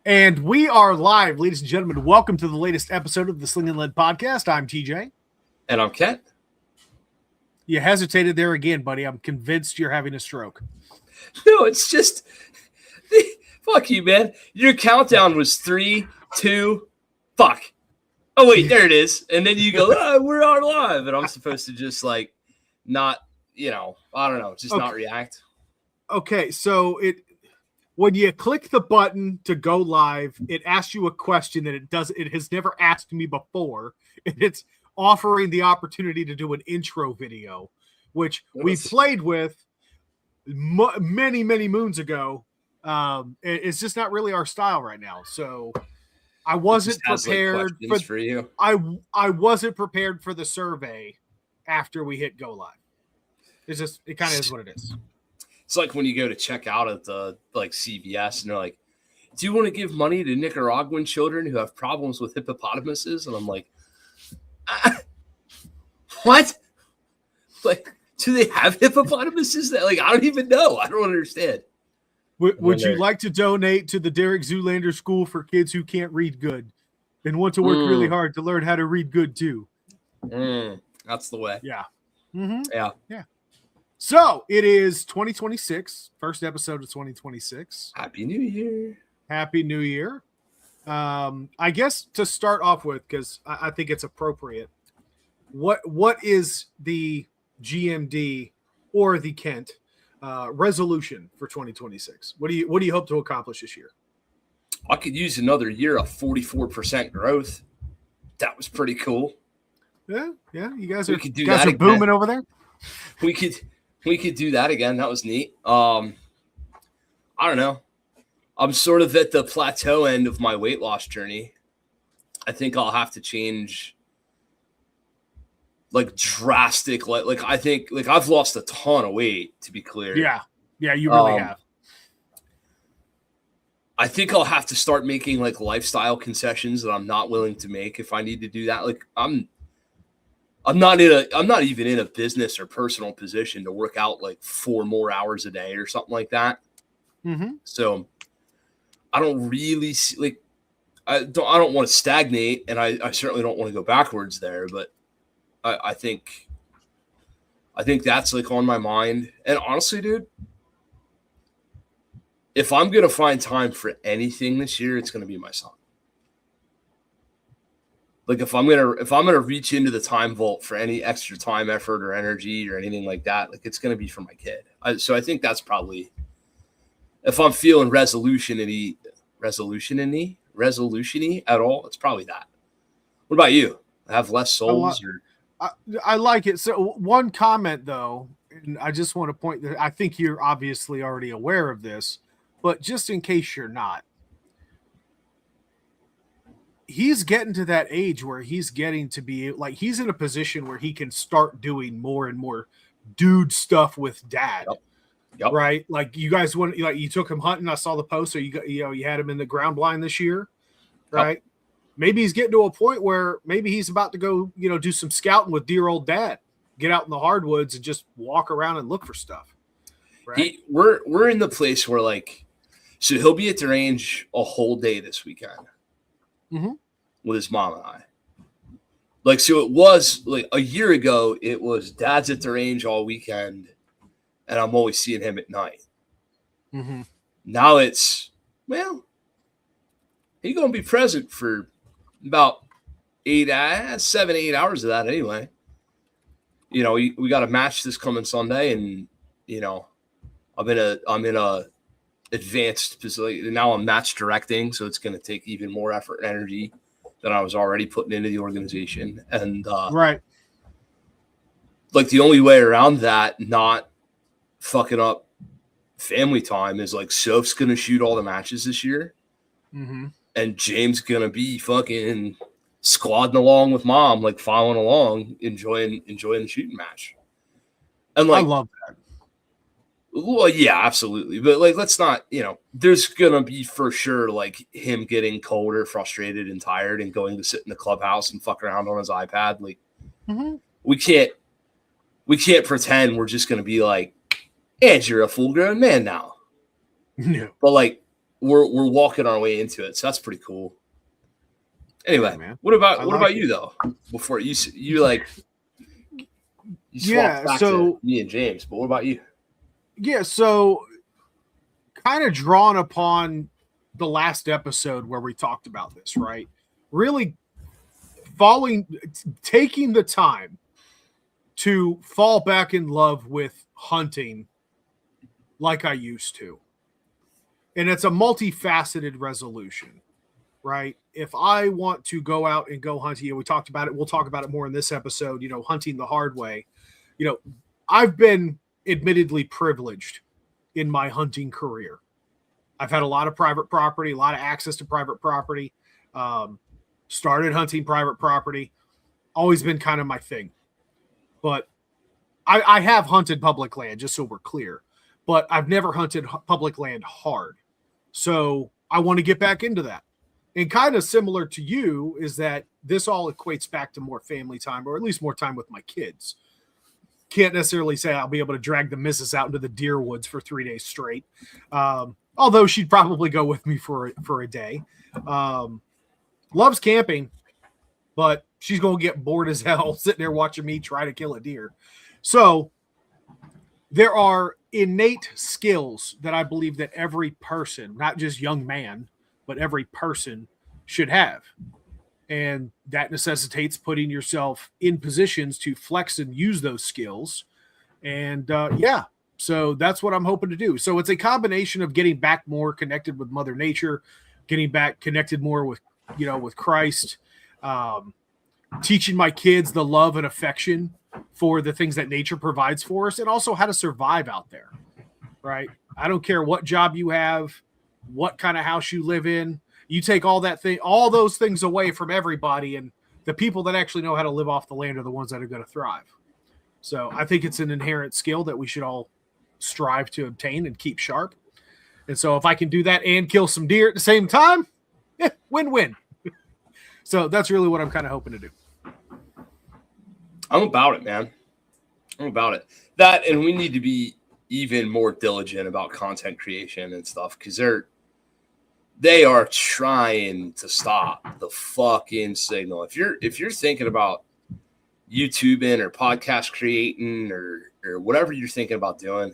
And we are live, ladies and gentlemen. Welcome to the latest episode of the Sling'N Lead podcast. I'm TJ. And I'm Kent. You hesitated there again, buddy. I'm convinced you're having a stroke. No, it's just, fuck you, man. Your countdown was 3, 2, fuck. Oh, wait, there it is. And then you go, oh, we're on live. And I'm supposed to just not, I don't know, just not react. Okay, so when you click the button to go live, it asks you a question that it has never asked me before. And it's offering the opportunity to do an intro video, which we played with many moons ago. It's just not really our style right now. So I wasn't prepared for you. I wasn't prepared for the survey after we hit go live. It kind of is what it is. It's like when you go to check out at the CVS and they're like, do you want to give money to Nicaraguan children who have problems with hippopotamuses? And I'm like, what? Do they have hippopotamuses? That I don't even know. I don't understand. Would you like to donate to the Derek Zoolander School for kids who can't read good and want to work really hard to learn how to read good too? That's the way. Yeah. Mm-hmm. Yeah. So it is 2026, first episode of 2026. Happy New Year. Happy New Year. I guess to start off with, because I think it's appropriate, what is the GMD or the Kent resolution for 2026? What do you hope to accomplish this year? I could use another year of 44% growth. That was pretty cool. Yeah. You guys are booming over there. We could do that again. That was neat. I don't know. I'm sort of at the plateau end of my weight loss journey. I think I'll have to change drastic. I think I've lost a ton of weight, to be clear. Yeah, you really have. I think I'll have to start making lifestyle concessions that I'm not willing to make if I need to do that. I'm not even in a business or personal position to work out 4 more hours a day or something like that. Mm-hmm. So I don't really see, I don't want to stagnate, and I certainly don't want to go backwards there, but I think that's on my mind. And honestly, dude, if I'm going to find time for anything this year, it's going to be my son. If I'm gonna reach into the time vault for any extra time, effort, or energy or anything like that, it's gonna be for my kid. So I think that's probably, if I'm feeling resolution-y at all, it's probably that. What about you? Have less souls? I like it. So one comment though, and I just want to point that I think you're obviously already aware of this, but just in case you're not. He's getting to that age where he's getting to be he's in a position where he can start doing more and more dude stuff with dad. Yep. Right? You guys went, you took him hunting. I saw the post. So you had him in the ground blind this year, right? Yep. Maybe he's getting to a point where maybe he's about to go, do some scouting with dear old dad, get out in the hardwoods and just walk around and look for stuff. Right? We're in the place where so he'll be at the range a whole day this weekend. Mm-hmm. With his mom and I. So it was a year ago, it was dad's at the range all weekend and I'm always seeing him at night. Mm-hmm. Now it's, he's going to be present for about 7, 8 hours of that anyway. We got a match this coming Sunday, and I'm in a advanced position. Now I'm match directing, so it's going to take even more effort and energy than I was already putting into the organization. And right. The only way around that, not fucking up family time, is Soph's going to shoot all the matches this year. Mm-hmm. And James going to be fucking squadding along with mom, following along, enjoying the shooting match. And I love that. Well, yeah, absolutely. But let's not, there's going to be for sure him getting cold or frustrated and tired and going to sit in the clubhouse and fuck around on his iPad. Mm-hmm. We can't pretend we're just going to be and you're a full grown man now. No. But we're walking our way into it. So that's pretty cool. Anyway, man. what about you though? Before you swapped back to me and James, but what about you? Yeah, so kind of drawn upon the last episode where we talked about this, right? Really taking the time to fall back in love with hunting like I used to. And it's a multifaceted resolution, right? If I want to go out and go hunting, we talked about it, we'll talk about it more in this episode, hunting the hard way. I've been admittedly privileged in my hunting career. I've had a lot of private property, a lot of access to private property. Started hunting private property, always been kind of my thing. But I have hunted public land, just so we're clear. But I've never hunted public land hard. So I want to get back into that. And kind of similar to you is that this all equates back to more family time, or at least more time with my kids. Can't necessarily say I'll be able to drag the missus out into the deer woods for 3 days straight. Although she'd probably go with me for a day. Loves camping, but she's going to get bored as hell sitting there watching me try to kill a deer. So there are innate skills that I believe that every person, not just young man, but every person should have. And that necessitates putting yourself in positions to flex and use those skills. And so that's what I'm hoping to do. So it's a combination of getting back more connected with Mother Nature, getting back connected more with Christ, teaching my kids the love and affection for the things that nature provides for us, and also how to survive out there, right? I don't care what job you have, what kind of house you live in. You take all those things away from everybody, and the people that actually know how to live off the land are the ones that are going to thrive. So I think it's an inherent skill that we should all strive to obtain and keep sharp. And so if I can do that and kill some deer at the same time, win-win. So that's really what I'm kind of hoping to do. I'm about it, man. I'm about it. That, and we need to be even more diligent about content creation and stuff, because they are trying to stop the fucking signal. If you're thinking about YouTubing or podcast creating or whatever you're thinking about doing,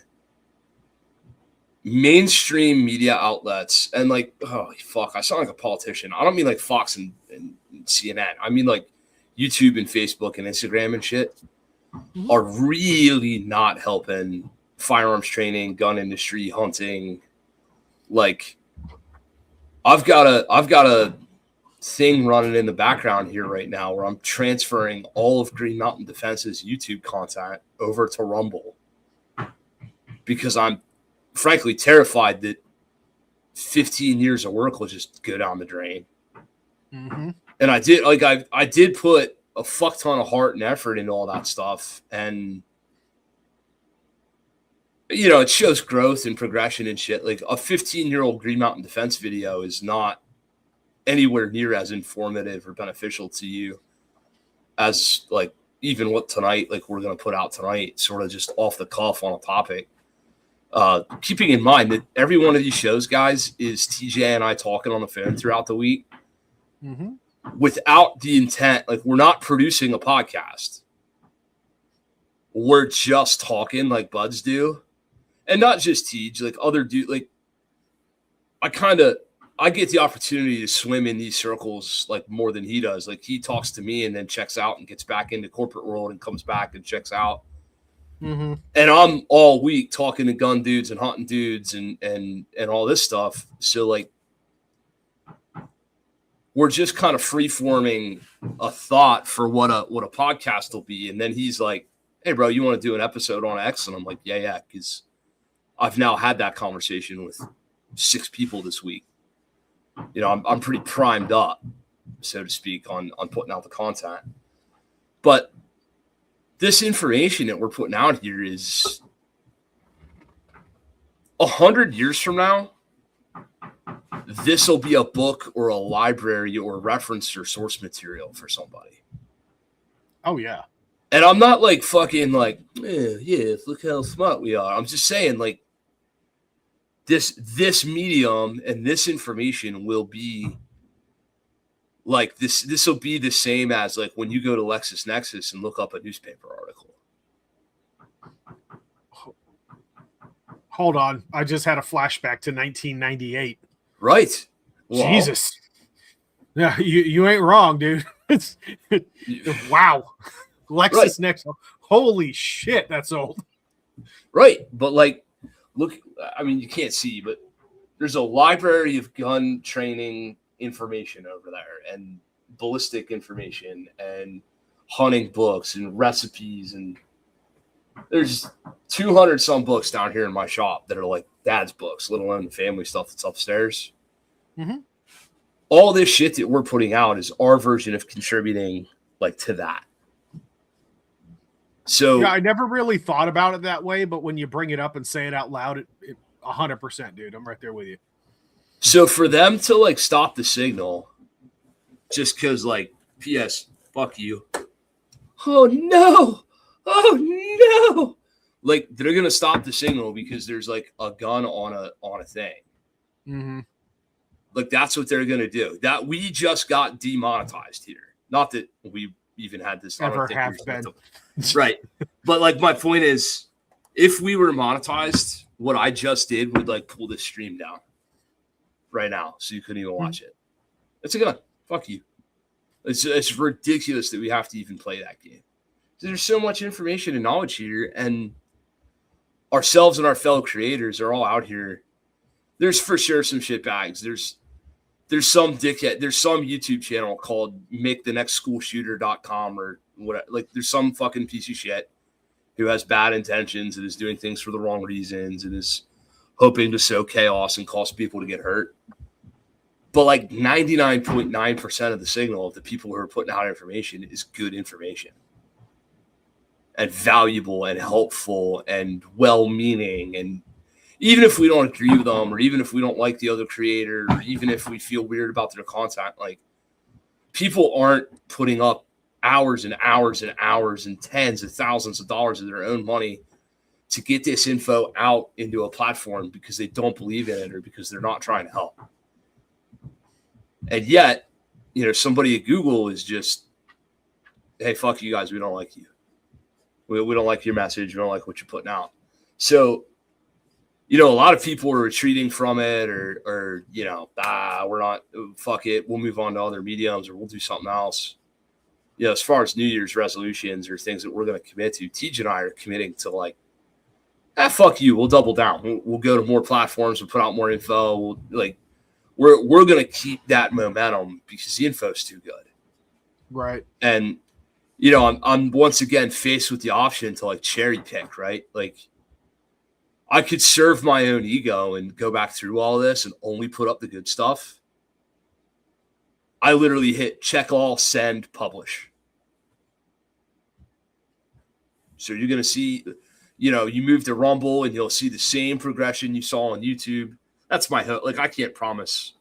mainstream media outlets, and I sound like a politician. I don't mean like Fox and CNN. I mean like YouTube and Facebook and Instagram and shit are really not helping firearms training, gun industry, hunting. Like I've got a thing running in the background here right now where I'm transferring all of Green Mountain Defense's YouTube content over to Rumble, because I'm frankly terrified that 15 years of work will just go down the drain. Mm-hmm. And I did put a fuck ton of heart and effort into all that stuff. And, it shows growth and progression and shit. Like a 15-year-old Green Mountain Defense video is not anywhere near as informative or beneficial to you as like even what tonight, like we're going to put out tonight, sort of just off the cuff on a topic. Keeping in mind that every one of these shows, guys, is TJ and I talking on the phone throughout the week. Mm-hmm. Without the intent, like we're not producing a podcast. We're just talking like buds do. And not just Tej, like other dude, like I get the opportunity to swim in these circles like more than he does. Like he talks to me and then checks out and gets back into corporate world and comes back and checks out. Mm-hmm. And I'm all week talking to gun dudes and hunting dudes and all this stuff. So like we're just kind of free forming a thought for what a podcast will be. And then he's like, "Hey bro, you want to do an episode on X?" And I'm like, yeah. Cause I've now had that conversation with 6 people this week. I'm pretty primed up, so to speak, on putting out the content. But this information that we're putting out here is 100 years from now, this will be a book or a library or reference or source material for somebody. Oh, yeah. And I'm not like fucking like, yeah, look how smart we are. I'm just saying, like, this medium and this information will be like this will be the same as like when you go to LexisNexis and look up a newspaper article. Hold on. I just had a flashback to 1998. Right. Well, Jesus. Yeah, you ain't wrong, dude. It's wow. LexisNexis. Right. Holy shit, that's old. Right. But like, look, I mean, you can't see, but there's a library of gun training information over there and ballistic information and hunting books and recipes. And there's 200 some books down here in my shop that are like dad's books, let alone the family stuff that's upstairs. Mm-hmm. All this shit that we're putting out is our version of contributing like to that. So yeah, I never really thought about it that way, but when you bring it up and say it out loud, it 100%, dude. I'm right there with you. So for them to like stop the signal just because like, P.S. fuck you. Oh no. Oh no. Like they're going to stop the signal because there's like a gun on a thing. Mm-hmm. Like that's what they're going to do. That we just got demonetized here. Not that we even had this. Ever have been. Right. But like my point is, if we were monetized, what I just did would like pull this stream down right now. So you couldn't even watch it. It's a gun. Fuck you. It's ridiculous that we have to even play that game. There's so much information and knowledge here, and ourselves and our fellow creators are all out here. There's for sure some shit bags. There's some dickhead. There's some YouTube channel called MakeTheNextSchoolShooter.com or what. Like there's some fucking piece of shit who has bad intentions and is doing things for the wrong reasons and is hoping to sow chaos and cause people to get hurt. But like 99.9% of the signal of the people who are putting out information is good information and valuable and helpful and well-meaning. And even if we don't agree with them, or even if we don't like the other creator, or even if we feel weird about their content, like people aren't putting up hours and hours and hours and tens of thousands of dollars of their own money to get this info out into a platform because they don't believe in it or because they're not trying to help. And yet, you know, somebody at Google is just, hey, fuck you guys. We don't like you. We don't like your message. We don't like what you're putting out. So, you know, a lot of people are retreating from it or you know, we're not, fuck it. We'll move on to other mediums or we'll do something else. You know, as far as New Year's resolutions or things that we're going to commit to, Tej and I are committing to like, fuck you. We'll double down. We'll go to more platforms. We'll put out more info. We're going to keep that momentum because the info is too good. Right. And, you know, I'm once again faced with the option to like cherry pick, right? Like I could serve my own ego and go back through all this and only put up the good stuff. I literally hit check all, send, publish. So you're going to see, you know, you move to Rumble and you'll see the same progression you saw on YouTube. That's my hope. Like, I can't promise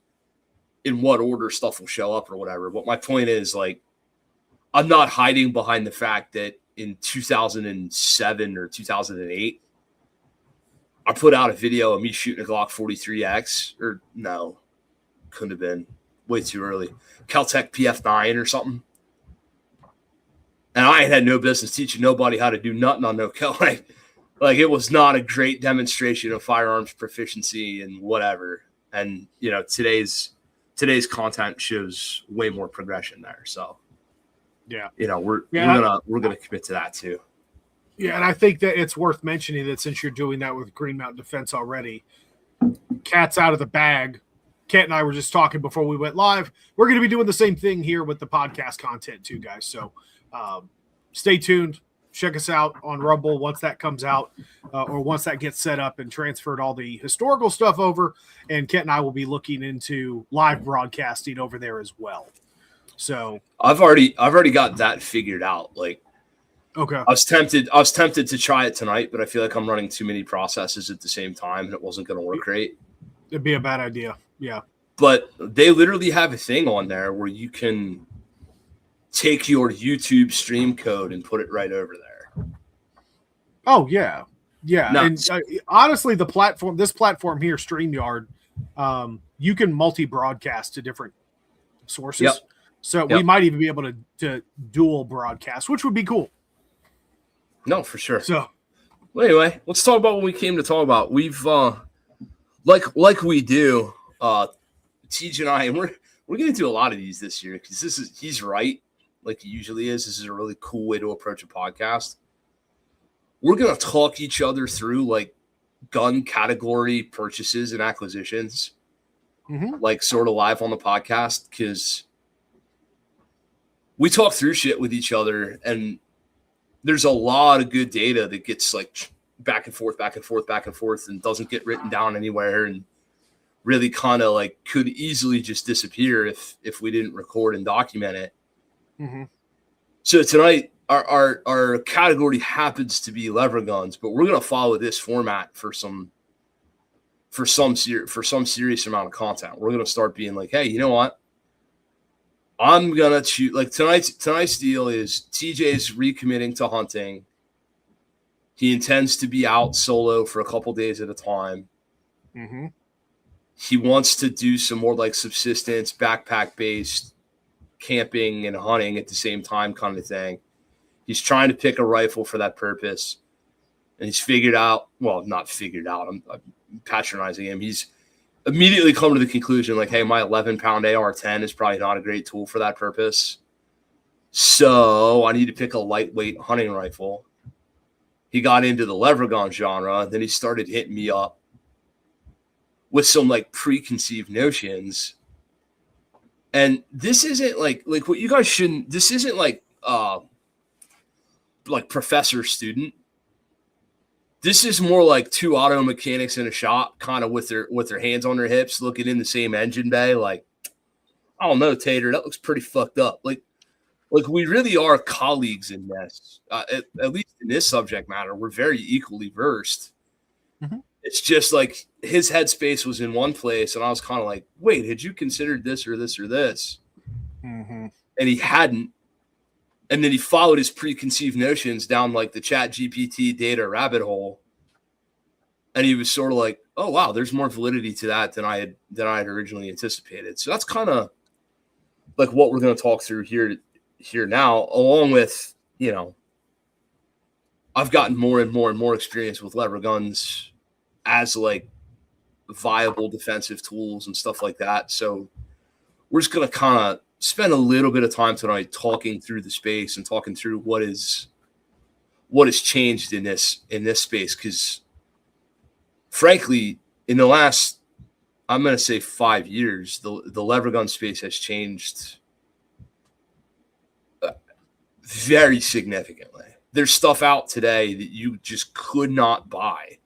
in what order stuff will show up or whatever. But my point is, like, I'm not hiding behind the fact that in 2007 or 2008, I put out a video of me shooting a Glock 43X. Or no, couldn't have been. Way too early. Caltech PF9 or something. And I had no business teaching nobody how to do nothing on no cal. Like it was not a great demonstration of firearms proficiency and whatever. And you know, today's content shows way more progression there. So yeah, you know, we're gonna commit to that too. Yeah, and I think that it's worth mentioning that since you're doing that with Green Mountain Defense already, cat's out of the bag. Kent and I were just talking before we went live. We're going to be doing the same thing here with the podcast content too, guys. So stay tuned. Check us out on Rumble once that comes out or once that gets set up and transferred all the historical stuff over. And Kent and I will be looking into live broadcasting over there as well. So I've already got that figured out. Like, okay, I was tempted to try it tonight, but I feel like I'm running too many processes at the same time and it wasn't going to work great. It'd be a bad idea. Yeah. But they literally have a thing on there where you can take your YouTube stream code and put it right over there. Oh, yeah. Yeah, No. and honestly, this platform here, StreamYard, you can multi-broadcast to different sources. Yep. So we might even be able to dual broadcast, which would be cool. No, for sure. So, well, anyway, let's talk about what we came to talk about. We've like we do, TJ and I, and we're going to do a lot of these this year because he's right, like he usually is. This is a really cool way to approach a podcast. We're going to talk each other through like gun category purchases and acquisitions, like sort of live on the podcast, because we talk through shit with each other, and there's a lot of good data that gets like back and forth, and doesn't get written down anywhere, and really kind of like could easily just disappear if we didn't record and document it. So tonight, our category happens to be lever guns, but we're gonna follow this format for some serious amount of content. We're gonna start being like, hey, you know what? I'm gonna choose. Like tonight's deal is TJ's recommitting to hunting. He intends to be out solo for a couple days at a time. He wants to do some more like subsistence, backpack based camping and hunting at the same time kind of thing. He's trying to pick a rifle for that purpose. And he's not figured out. I'm patronizing him. He's immediately come to the conclusion like, hey, my 11-pound AR-10 is probably not a great tool for that purpose. So I need to pick a lightweight hunting rifle. He got into the lever gun genre. Then he started hitting me up with some like preconceived notions. And this isn't like what you guys shouldn't, this isn't like professor student. This is more like two auto mechanics in a shop, kind of with their hands on their hips, looking in the same engine bay. Like, I don't know, Tater, that looks pretty fucked up. Like we really are colleagues in this. At least in this subject matter, we're very equally versed. It's just like his headspace was in one place, and I was kind of like, wait, had you considered this or this or this? And he hadn't. And then he followed his preconceived notions down like the Chat GPT data rabbit hole. And he was sort of like, oh, wow, there's more validity to that than I had originally anticipated. So that's kind of like what we're going to talk through here now, along with, you know, I've gotten more and more and more experience with lever guns as like viable defensive tools and stuff like that. So we're just going to kind of spend a little bit of time tonight talking through the space and talking through what has changed in this space. Because frankly, in the last, I'm going to say 5 years, the lever gun space has changed very significantly. There's stuff out today that you just could not buy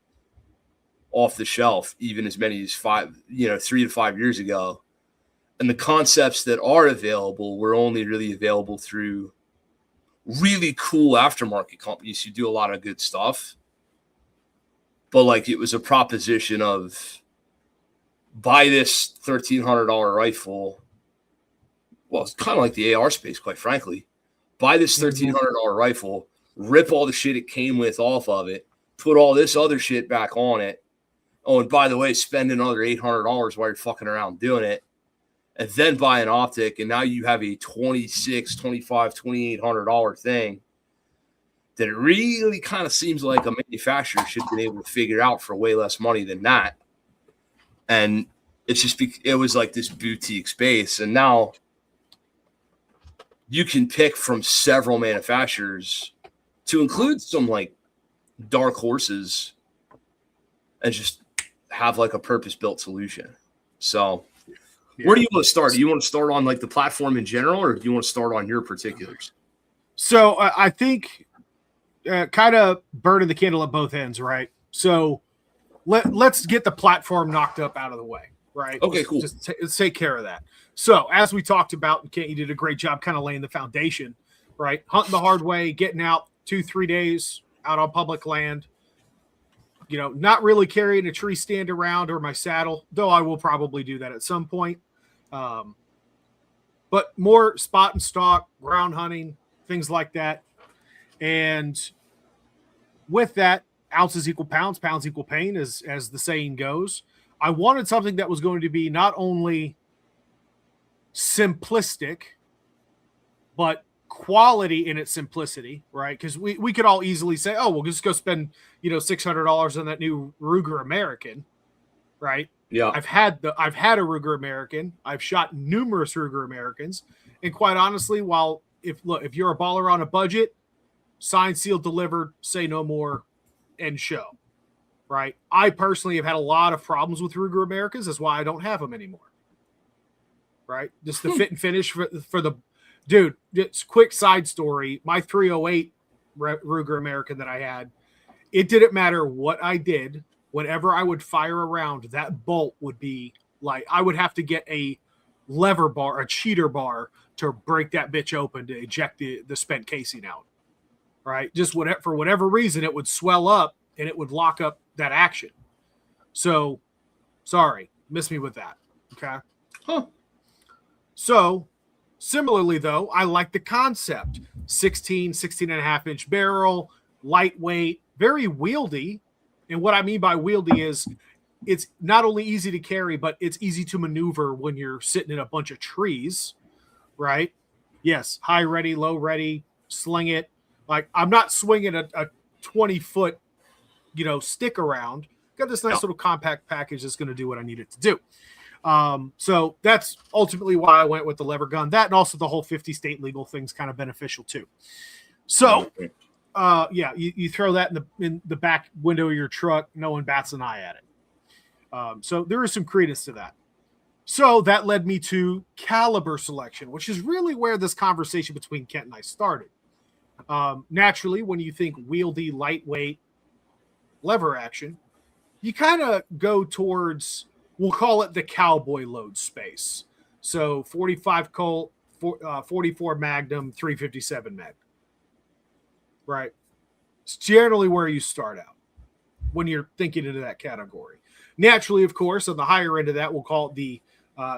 off the shelf, even as many as 3 to 5 years ago. And the concepts that are available were only really available through really cool aftermarket companies who do a lot of good stuff. But like, it was a proposition of buy this $1,300 rifle. Well, it's kind of like the AR space, quite frankly. Buy this $1,300 rifle, rip all the shit it came with off of it, put all this other shit back on it. Oh, and by the way, spend another $800 while you're fucking around doing it. And then buy an optic, and now you have a $2,600, $2,500, $2,800 thing that it really kind of seems like a manufacturer should be able to figure out for way less money than that. And it's just it was like this boutique space, and now you can pick from several manufacturers to include some like dark horses and just have like a purpose-built solution. So where do you want to start? Do you want to start on like the platform in general, or do you want to start on your particulars? So I think kind of burning the candle at both ends, right? So let's get the platform knocked up out of the way, right? Okay, cool. Let's take care of that. So as we talked about, and Kent, you did a great job kind of laying the foundation, right? Hunting the hard way, getting out 2-3 days out on public land. You know, not really carrying a tree stand around or my saddle, though I will probably do that at some point. But more spot and stalk, ground hunting, things like that. And with that, ounces equal pounds, pounds equal pain, as the saying goes. I wanted something that was going to be not only simplistic, but quality in its simplicity, right? Because we could all easily say, oh, we'll just go spend, $600 on that new Ruger American, right? Yeah. I've had a Ruger American. I've shot numerous Ruger Americans. And quite honestly, if you're a baller on a budget, signed, sealed, delivered, say no more, end show, right? I personally have had a lot of problems with Ruger Americans. That's why I don't have them anymore, right? Just the fit and finish for the dude. Just quick side story: my 308 Ruger American that I had, it didn't matter what I did. Whenever I would fire around, that bolt would be like I would have to get a lever bar, a cheater bar, to break that bitch open to eject the spent casing out. Right? Just for whatever reason, it would swell up and it would lock up that action. So, sorry, miss me with that. Okay. Huh. So, similarly, though, I like the concept: 16 and a half inch barrel, lightweight, very wieldy. And what I mean by wieldy is it's not only easy to carry, but it's easy to maneuver when you're sitting in a bunch of trees, right? Yes, high ready, low ready, sling it. Like, I'm not swinging a 20-foot, stick around. Got this nice little compact package that's going to do what I need it to do. So that's ultimately why I went with the lever gun. That and also the whole 50 state legal thing's kind of beneficial too. So, you throw that in the back window of your truck, no one bats an eye at it. So there is some credence to that. So that led me to caliber selection, which is really where this conversation between Kent and I started. Naturally, when you think wieldy, lightweight, lever action, you kind of go towards, we'll call it the cowboy load space. So 45 Colt, 44 Magnum, 357 Magnum. Right? It's generally where you start out when you're thinking into that category. Naturally, of course, on the higher end of that, we'll call it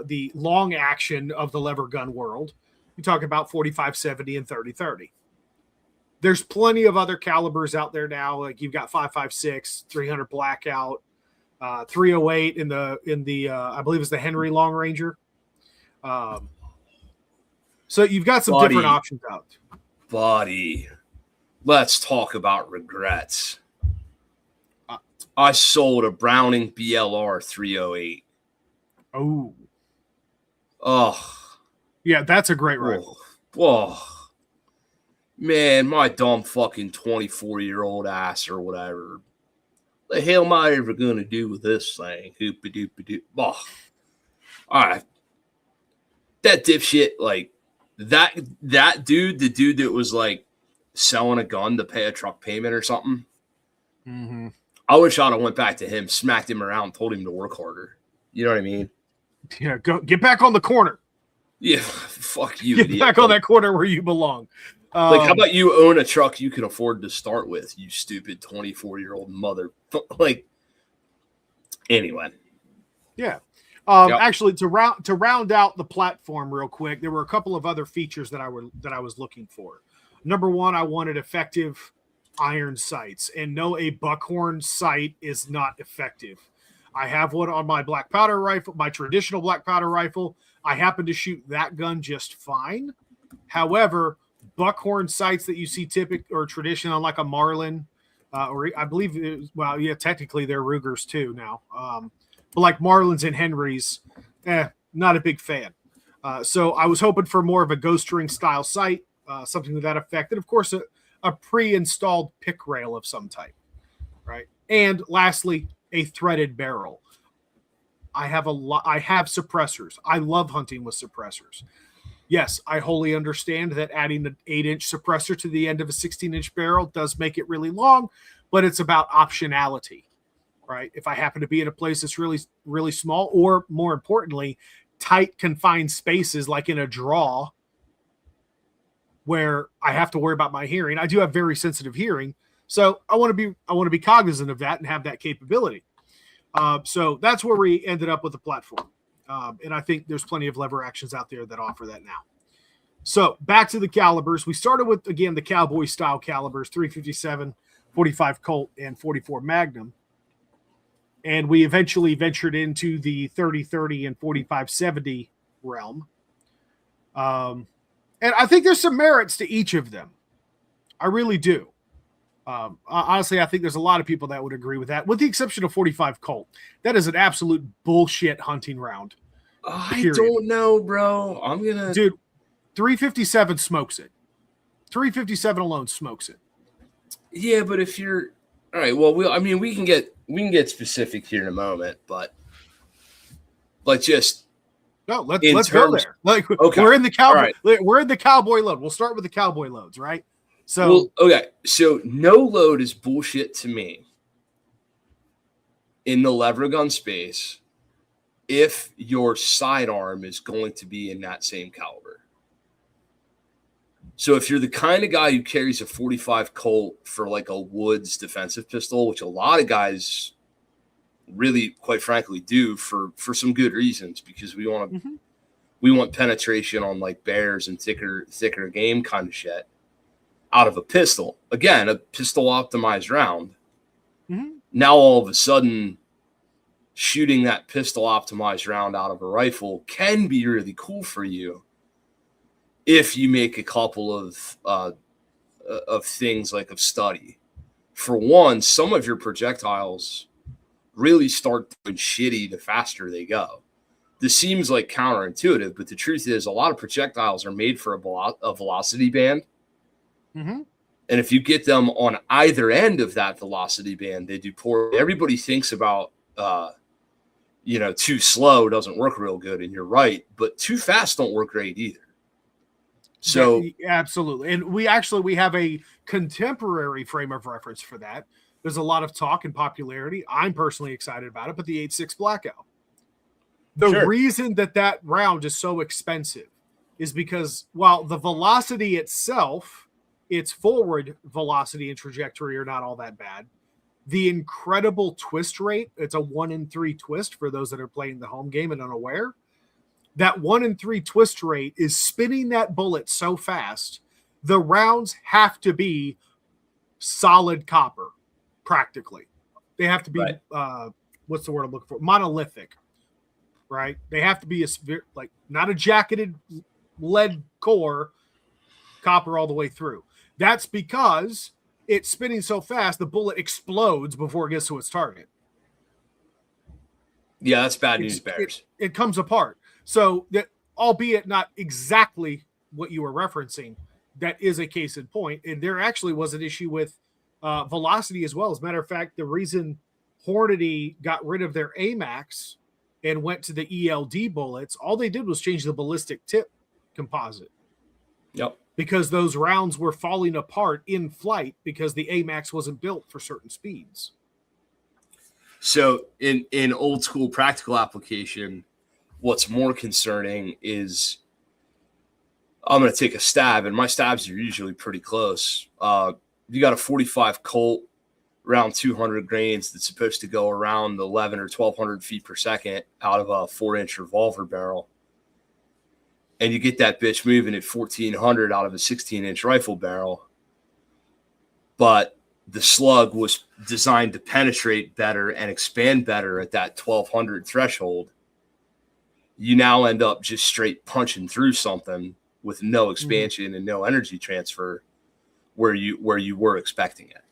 the long action of the lever gun world. You talk about 45-70 and 30-30. There's plenty of other calibers out there now. Like you've got 5.56, 300 Blackout, 308 in the I believe it's the Henry Long Ranger. So you've got some different options out. Buddy, let's talk about regrets. I sold a Browning BLR 308. Oh. Yeah, that's a great rifle. Oh. Man, my dumb fucking 24-year-old ass or whatever. The hell am I ever going to do with this thing? Hoop-a-doop-a-doop. Oh. All right. That dipshit, like, that dude, the dude that was, like, selling a gun to pay a truck payment or something. Mm-hmm. I wish I'd have went back to him, smacked him around, told him to work harder. You know what I mean? Yeah, get back on the corner. Yeah, fuck you. Get back on that corner where you belong. Like, how about you own a truck you can afford to start with, you stupid 24-year-old mother? Like, anyway. Yeah. Actually, to round out the platform real quick, there were a couple of other features that I was looking for. Number one, I wanted effective iron sights, and no, a buckhorn sight is not effective. I have one on my black powder rifle, my traditional black powder rifle. I happen to shoot that gun just fine. However, buckhorn sights that you see typical or traditional on like a Marlin, or I believe, technically they're Rugers too now. But like Marlins and Henrys, not a big fan. So I was hoping for more of a ghost ring style sight, something to that effect. And of course, a pre-installed pick rail of some type, right? And lastly, a threaded barrel. I have suppressors. I love hunting with suppressors. Yes, I wholly understand that adding an 8-inch suppressor to the end of a 16-inch barrel does make it really long, but it's about optionality, right? If I happen to be in a place that's really, really small, or more importantly, tight confined spaces like in a draw where I have to worry about my hearing. I do have very sensitive hearing, so I want to be cognizant of that and have that capability. So that's where we ended up with the platform. And I think there's plenty of lever actions out there that offer that now. So back to the calibers. We started with, again, the cowboy style calibers, 357, 45 Colt and 44 Magnum. And we eventually ventured into the 30-30 and 45-70 realm. And I think there's some merits to each of them. I really do. Honestly, I think there's a lot of people that would agree with that, with the exception of 45 Colt. That is an absolute bullshit hunting round. I don't know, bro. Dude, 357 smokes it. 357 alone smokes it. Yeah, but if you're all right, well, we can get specific here in a moment, but just let's go there. Like, okay. We're in the cowboy. Right. We're in the cowboy load. We'll start with the cowboy loads, right? So okay. So no load is bullshit to me in the lever gun space if your sidearm is going to be in that same caliber. So if you're the kind of guy who carries a 45 Colt for like a Woods defensive pistol, which a lot of guys really, quite frankly, do for some good reasons, because we want penetration on like bears and thicker game kind of shit out of a pistol. Again, a pistol optimized round. Mm-hmm. Now all of a sudden, shooting that pistol optimized round out of a rifle can be really cool for you if you make a couple of things like of study. For one, some of your projectiles really start doing shitty the faster they go. This seems like counterintuitive, but the truth is a lot of projectiles are made for a velocity band. Mm-hmm. And if you get them on either end of that velocity band, they do poorly. Everybody thinks about, too slow doesn't work real good, and you're right, but too fast don't work great either. So yeah, absolutely. And we have a contemporary frame of reference for that. There's a lot of talk and popularity. I'm personally excited about it, but the 8.6 Blackout. The reason that round is so expensive is because while the velocity itself, its forward velocity and trajectory are not all that bad, the incredible twist rate, it's a 1 in 3 twist for those that are playing the home game and unaware. That 1 in 3 twist rate is spinning that bullet so fast, the rounds have to be solid copper, practically. They have to be, what's the word I'm looking for? Monolithic, right? They have to be not a jacketed lead core, copper all the way through. That's because it's spinning so fast, the bullet explodes before it gets to its target. Yeah, that's bad news bears. It comes apart. So that, albeit not exactly what you were referencing, that is a case in point. And there actually was an issue with velocity as well. As a matter of fact, the reason Hornady got rid of their AMAX and went to the ELD bullets, all they did was change the ballistic tip composite. Yep. Because those rounds were falling apart in flight because the AMAX wasn't built for certain speeds. So in old school practical application, what's more concerning is I'm going to take a stab, and my stabs are usually pretty close. You got a 45 Colt around 200 grains that's supposed to go around 11 or 1,200 feet per second out of a 4-inch revolver barrel. And you get that bitch moving at 1,400 out of a 16-inch rifle barrel. But the slug was designed to penetrate better and expand better at that 1,200 threshold. You now end up just straight punching through something with no expansion and no energy transfer where you were expecting it.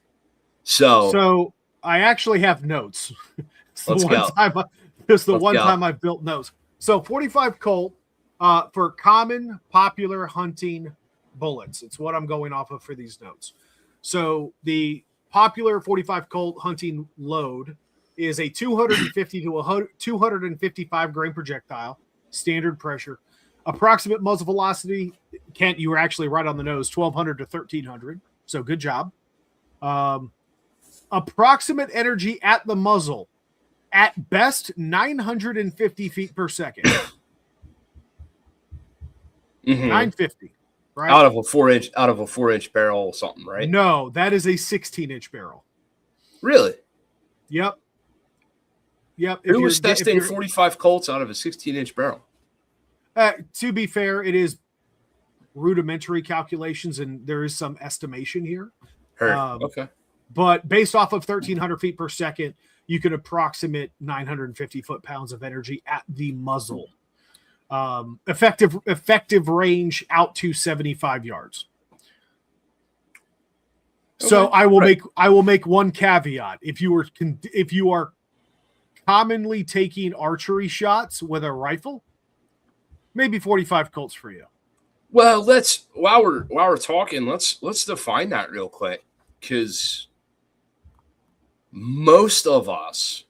So I actually have notes. Let's go. It's the one time I've built notes. So 45 Colt for common popular hunting bullets. It's what I'm going off of for these notes. So the popular 45 Colt hunting load is a 250 to 255 grain projectile, standard pressure. Approximate muzzle velocity, Kent, you were actually right on the nose, 1,200 to 1,300. So good job. Approximate energy at the muzzle, at best 950 feet per second. 950, right? Out of a 4-inch barrel or something, right? No, that is a 16-inch barrel. Really? Yep. Who was testing 45 Colts out of a 16-inch barrel? To be fair, it is rudimentary calculations, and there is some estimation here. Okay. but based off of 1,300 feet per second, you can approximate 950 foot-pounds of energy at the muzzle. Effective range out to 75 yards. So I will make one caveat. If you are commonly taking archery shots with a rifle, maybe 45 Colts for you. Well, while we're talking, let's define that real quick, because most of us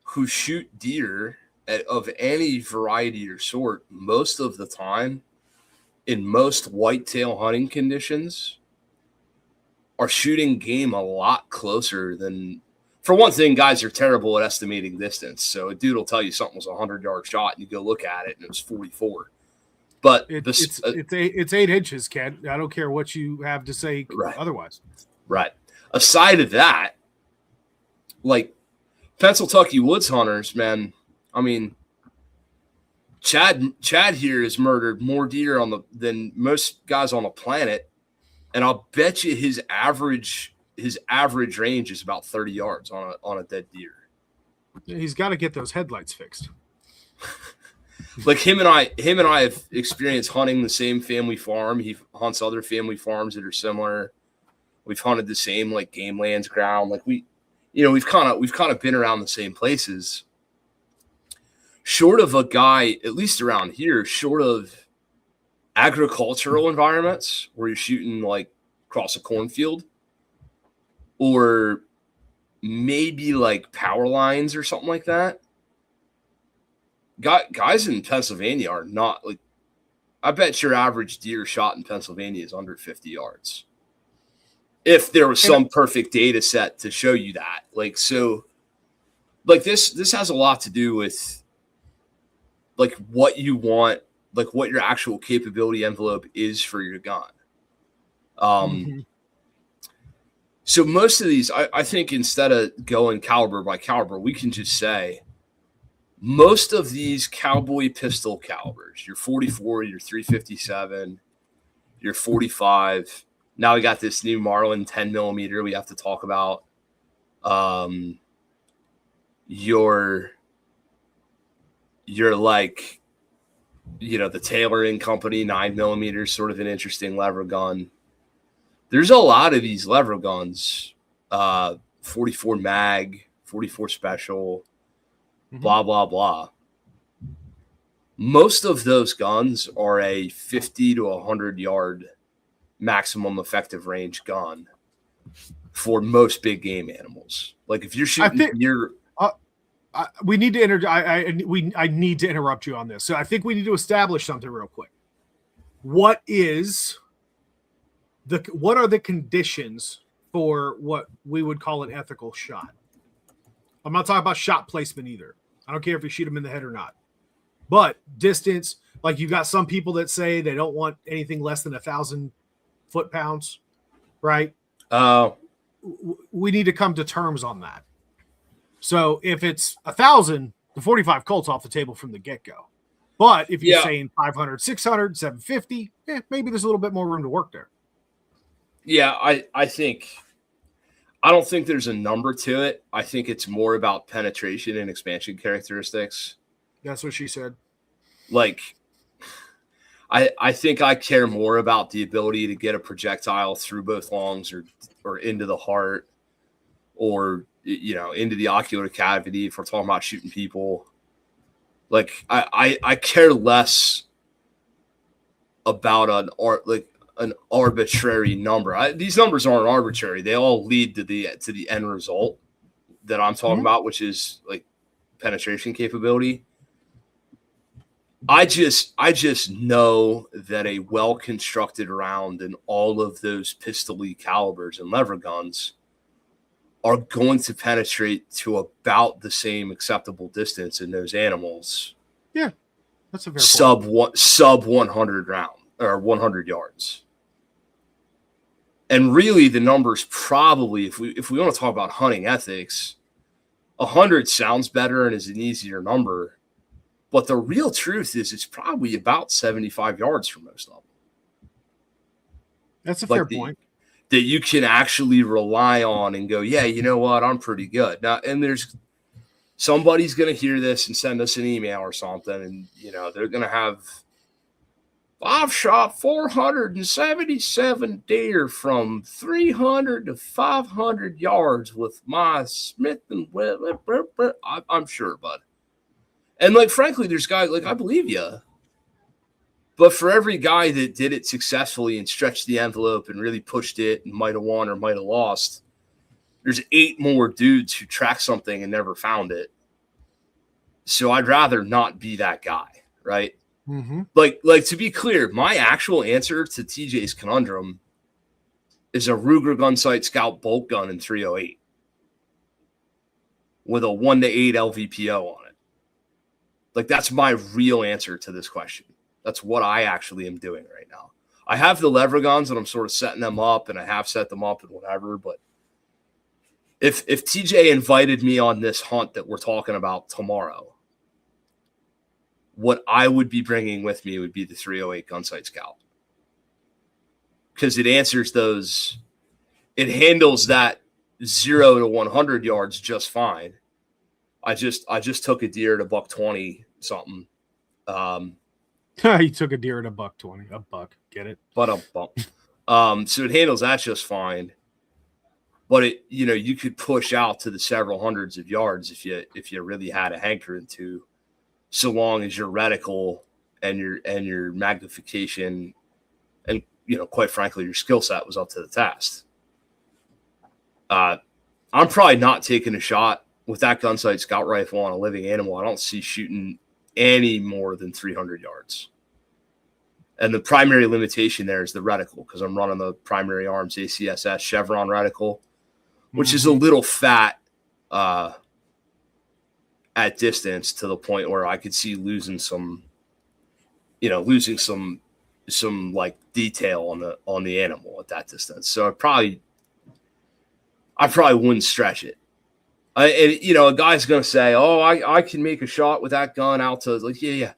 who shoot deer of any variety or sort, most of the time, in most whitetail hunting conditions, are shooting game a lot closer than. For one thing, guys are terrible at estimating distance. So a dude will tell you something was a 100-yard shot, and you go look at it, and it was 44. But it's 8 inches, Ken. I don't care what you have to say otherwise. Right. Aside of that, like Pennsylvania woods hunters, man. I mean, Chad here has murdered more deer than most guys on the planet, and I'll bet you his average range is about 30 yards on a dead deer. He's got to get those headlights fixed. Like him and I have experienced hunting the same family farm. He hunts other family farms that are similar. We've hunted the same like game lands ground. Like we've kind of been around the same places. Short of a guy, at least around here, short of agricultural environments where you're shooting like across a cornfield, or maybe like power lines or something like that. Guys in Pennsylvania are not like. I bet your average deer shot in Pennsylvania is under 50 yards. If there was some perfect data set to show you that, like, so, like this has a lot to do with like what you want, like what your actual capability envelope is for your gun. So most of these, I think instead of going caliber by caliber, we can just say most of these cowboy pistol calibers, your 44, your 357, your 45. Now we got this new Marlin 10 millimeter we have to talk about. Your like, the Taylor & Company 9 millimeters, sort of an interesting lever gun. There's a lot of these lever guns, 44 mag, 44 special, blah, blah, blah. Most of those guns are a 50 to 100 yard maximum effective range gun for most big game animals. Like if you're shooting we need to I need to interrupt you on this. So I think we need to establish something real quick. What are the conditions for what we would call an ethical shot? I'm not talking about shot placement either. I don't care if you shoot them in the head or not. But distance, like you've got some people that say they don't want anything less than 1,000 foot-pounds, right? We need to come to terms on that. So if it's 1,000, the 45 Colt's off the table from the get-go. But if you're saying 500, 600, 750, maybe there's a little bit more room to work there. Yeah, I don't think there's a number to it. I think it's more about penetration and expansion characteristics. That's what she said. Like, I think I care more about the ability to get a projectile through both lungs or into the heart or, into the ocular cavity if we're talking about shooting people. Like, I care less about an arbitrary number. These numbers aren't arbitrary. They all lead to the end result that I'm talking about, which is like penetration capability. I just know that a well-constructed round in all of those pistol-y calibers and lever guns are going to penetrate to about the same acceptable distance in those animals. Yeah, that's a very sub 100 round or 100 yards. And really, the numbers probably, if we want to talk about hunting ethics, 100 sounds better and is an easier number. But the real truth is it's probably about 75 yards for most of them. That's a fair point. that you can actually rely on and go, yeah, you know what, I'm pretty good. Now, and there's somebody's going to hear this and send us an email or something, and they're going to have, I've shot 477 deer from 300 to 500 yards with my Smith and Wesson. I'm sure, bud. And like, frankly, there's guys like, I believe you. But for every guy that did it successfully and stretched the envelope and really pushed it and might have won or might have lost, there's 8 more dudes who tracked something and never found it. So I'd rather not be that guy, right? Mm-hmm. Like to be clear, my actual answer to TJ's conundrum is a Ruger Gunsight Scout bolt gun in 308 with a 1-to-8 LVPO on it. Like, that's my real answer to this question. That's what I actually am doing right now. I have the lever guns and I'm sort of setting them up, and I have set them up and whatever. But if TJ invited me on this hunt that we're talking about tomorrow, what I would be bringing with me would be the 308 Gunsight Scout, because it answers those. It handles that 0 to 100 yards just fine. I just took a deer at $120 something. He took a deer at $120. A buck, get it? But a bump. So it handles that just fine. But it, you could push out to the several hundreds of yards if you really had a hankering to, so long as your reticle and your magnification and quite frankly your skill set was up to the test. I'm probably not taking a shot with that Gunsight Scout rifle on a living animal. I don't see shooting any more than 300 yards. And the primary limitation there is the reticle, because I'm running the Primary Arms ACSS Chevron reticle, which is a little fat at distance, to the point where I could see losing some like detail on the animal at that distance. So I probably wouldn't stretch it. A guy's gonna say, "Oh, I can make a shot with that gun out to," like, yeah,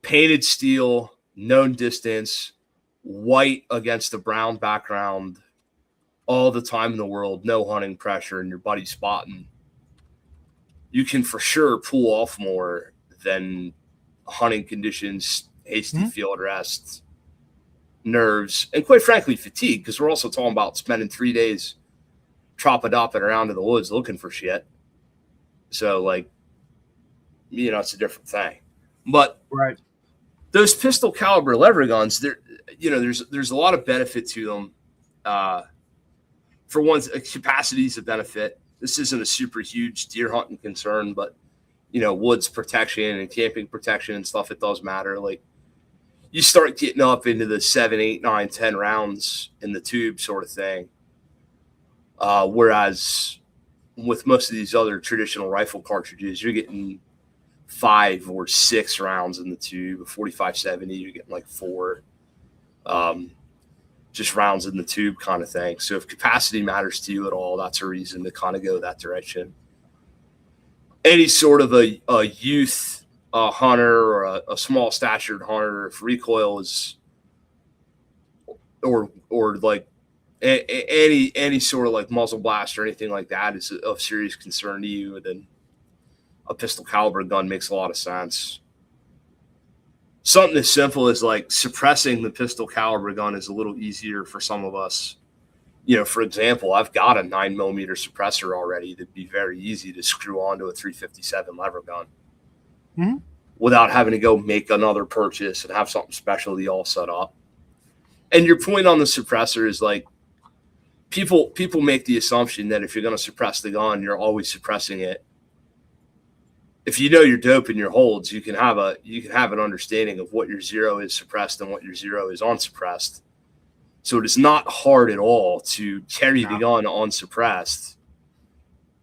painted steel, known distance, white against a brown background, all the time in the world, no hunting pressure, and your buddy spotting. You can for sure pull off more than hunting conditions, hasty field rest, nerves, and quite frankly, fatigue, because we're also talking about spending 3 days tropidopping around in the woods looking for shit. So, like, it's a different thing. But right, those pistol caliber lever guns, there's a lot of benefit to them. For one, capacity is a benefit. This isn't a super huge deer hunting concern, but woods protection and camping protection and stuff, it does matter. Like, you start getting up into the 7, 8, 9, 10 rounds in the tube sort of thing. Whereas with most of these other traditional rifle cartridges, you're getting 5 or 6 rounds in the tube. A 45-70, you're getting like 4. Just rounds in the tube kind of thing. So if capacity matters to you at all, that's a reason to kind of go that direction. Any sort of a youth hunter or a small statured hunter, if recoil is or like any sort of like muzzle blast or anything like that is of serious concern to you, then a pistol caliber gun makes a lot of sense. Something as simple as like suppressing the pistol caliber gun is a little easier for some of us. For example, I've got a 9mm suppressor already that'd be very easy to screw onto a 357 lever gun without having to go make another purchase and have something specially all set up. And your point on the suppressor is like, people make the assumption that if you're going to suppress the gun, you're always suppressing it. If you know your dope in your holds, you can have an understanding of what your 0 is suppressed and what your 0 is unsuppressed. So it is not hard at all to carry the gun unsuppressed